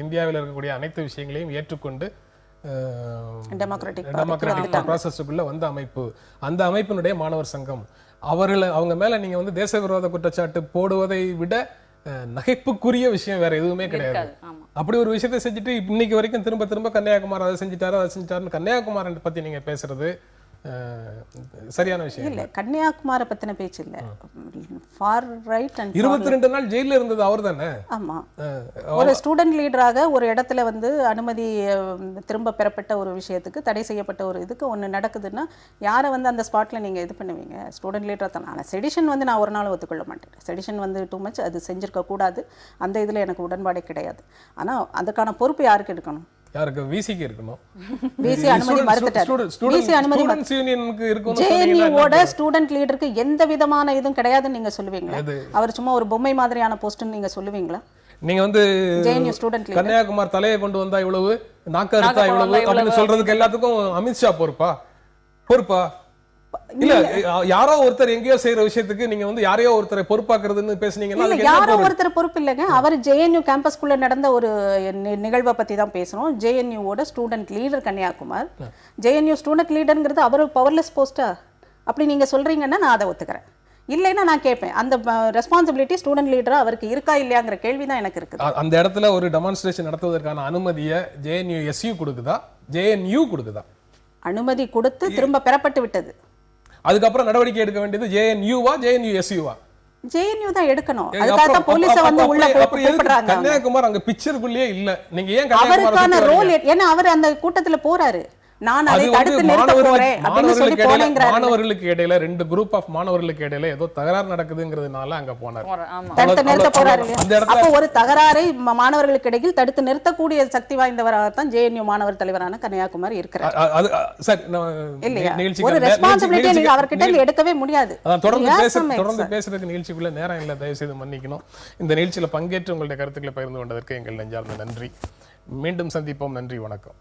இந்தியாவில் இருக்கக்கூடிய அனைத்து விஷயங்களையும் ஏற்றுக்கொண்டு டெமோக்ராட்டிக் ப்ராசஸுக்குள்ள வந்த அமைப்பு. அந்த அமைப்பினுடைய மாணவர் சங்கம். அவங்க மேல நீங்க வந்து தேச விரோத குற்றச்சாட்டு போடுவதை விட நகைப்புக்குரிய விஷயம் வேற எதுவுமே கிடையாது. அப்படி ஒரு விஷயத்தை செஞ்சுட்டு இன்னைக்கு வரைக்கும் திரும்ப திரும்ப கன்னியாகுமாரி அதை செஞ்சுட்டாருன்னு கன்னியாகுமாரி பத்தி நீங்க பேசுறது சரியான விஷயம் இல்ல. கன்னியாகுமாரை பத்தின பேச்சு இல்ல. ஃபார் ரைட் அண்ட் 22 நாள் ஜெயில இருந்தது அவர் தானே. ஆமா, ஒரு ஸ்டூடெண்ட் லீடராக ஒரு இடத்துல வந்து அனுமதி திரும்ப பெறப்பட்ட ஒரு விஷயத்துக்கு தடை செய்யப்பட்ட ஒரு இதுக்கு ஒன்று நடக்குதுன்னா யாரை வந்து அந்த ஸ்பாட்ல நீங்க இது பண்ணுவீங்க? ஸ்டூடெண்ட் லீடரா தான். ஆனால் செடிஷன் வந்து நான் ஒரு நாள் ஒத்துக்கொள்ள மாட்டேன். செடிஷன் வந்து டூ மச், அது செஞ்சிருக்க கூடாது. அந்த இதுல எனக்கு உடன்பாடே கிடையாது. ஆனா அதுக்கான பொறுப்பு யாருக்கு எடுக்கணும்? யாருக்கு? விசிக்கு இருக்கணும். விசி அனுமதி மறுத்துட்டாரு. விசி அனுமதி யூனியனுக்கு இருக்கும். ஜேஎன்யூவோட ஸ்டூடெண்ட் லீடருக்கு எந்த விதமான இதுவும் கிடையாதுன்னு நீங்க சொல்லுவீங்களா? அவர் சும்மா ஒரு பொம்மை மாதிரியான போஸ்ட்னு நீங்க சொல்லுவீங்களா? நீங்க வந்து ஜேஎன்யூ ஸ்டூடெண்ட் லீடர் கன்னியாகுமாரி தலையை கொண்டு வந்தா இவ்வளவு, நாக்க அறுத்தா இவ்வளவு அப்படின்னு சொல்றதுக்கு எல்லாத்துக்கும் அமித்ஷா பொறுப்பா? இல்ல, யாரோ ஒருத்தர் எங்கேயோ செய்யற விஷயத்துக்கு நீங்க வந்து யாரையோ ஒருத்தரை பொறுப்பாக்குறதுன்னு பேசுனீங்கன்னா யாரோ ஒருத்தர் பொறுப்பு இல்லைங்க. அவர் ஜேஎன்யூ கேம்பஸ்குள்ள நடந்த ஒரு நிகழ்வை பத்தி தான் பேசணும். ஜேஎன்யூவோட student leader Kanhaiya Kumar. JNU student லீடர்ங்கிறது அவர் பவர்லெஸ் போஸ்டா? அப்படி நீங்க சொல்றீங்கன்னா நான் அதை ஒத்துக்கிறேன். இல்லைன்னா நான் கேட்பேன், அந்த ரெஸ்பான்சிபிலிட்டி ஸ்டூடெண்ட் லீடரா அவருக்கு இருக்கா இல்லையாங்கிற கேள்வி தான் எனக்கு இருக்கு. அந்த இடத்துல ஒரு டெமான்ஸ்ட்ரேஷன் நடத்துவதற்கான அனுமதியை JNUSU கொடுக்குதா, JNU கொடுக்குதா? அனுமதி கொடுத்து திரும்ப பெறப்பட்டு விட்டது. அதுக்கப்புறம் நடவடிக்கை எடுக்க வேண்டியது JNU-வா JNUSU-வா? JNU தான் எடுக்கணும். அதுக்காக தான் போலீஸ வந்து உள்ள கூப்பிடுறாங்க. கன்னியாகுமாரி அங்க பிக்சருக்குள்ளேயே இல்ல. நீங்க ஏன் அவருக்கான ரோல் ஏன்னா அவர் அந்த கூட்டத்துல போறாரு. நான் அதை தடுத்து நிறுத்த போறேன் அப்படின்னு சொல்லி போனேங்கறாரு. மாணவர்களுக்கு இடையில ரெண்டு குரூப் ஆஃப் மாணவர்களுக்கு இடையில ஏதோ தகராறு நடக்குதுங்கிறதுனால அங்க போனார். தடுத்து நிறுத்த போறாரு. அப்ப ஒரு தகராறை மாணவர்களுக்கு இடையில் தடுத்து நிறுத்தக்கூடிய சக்தி வாய்ந்தவராக தான் JNU மாணவர் தலைவரான கன்னியாகுமாரி இருக்கிறார். அது சரி, ஒரு ரெஸ்பான்சிபிலிட்டி நீங்க அவர்கிட்ட எடுக்கவே முடியாது. தொடர்ந்து பேசுறதுக்கு நிகழ்ச்சிக்குள்ள நேரம் இல்ல, தயவு செய்து மன்னிக்கணும். இந்த நிகழ்ச்சியில பங்கேற்று உங்களுடைய கருத்துக்களை பகிர்ந்து கொண்டதற்கு எங்கள் நெஞ்சார்ந்த நன்றி. மீண்டும் சந்திப்போம். நன்றி, வணக்கம்.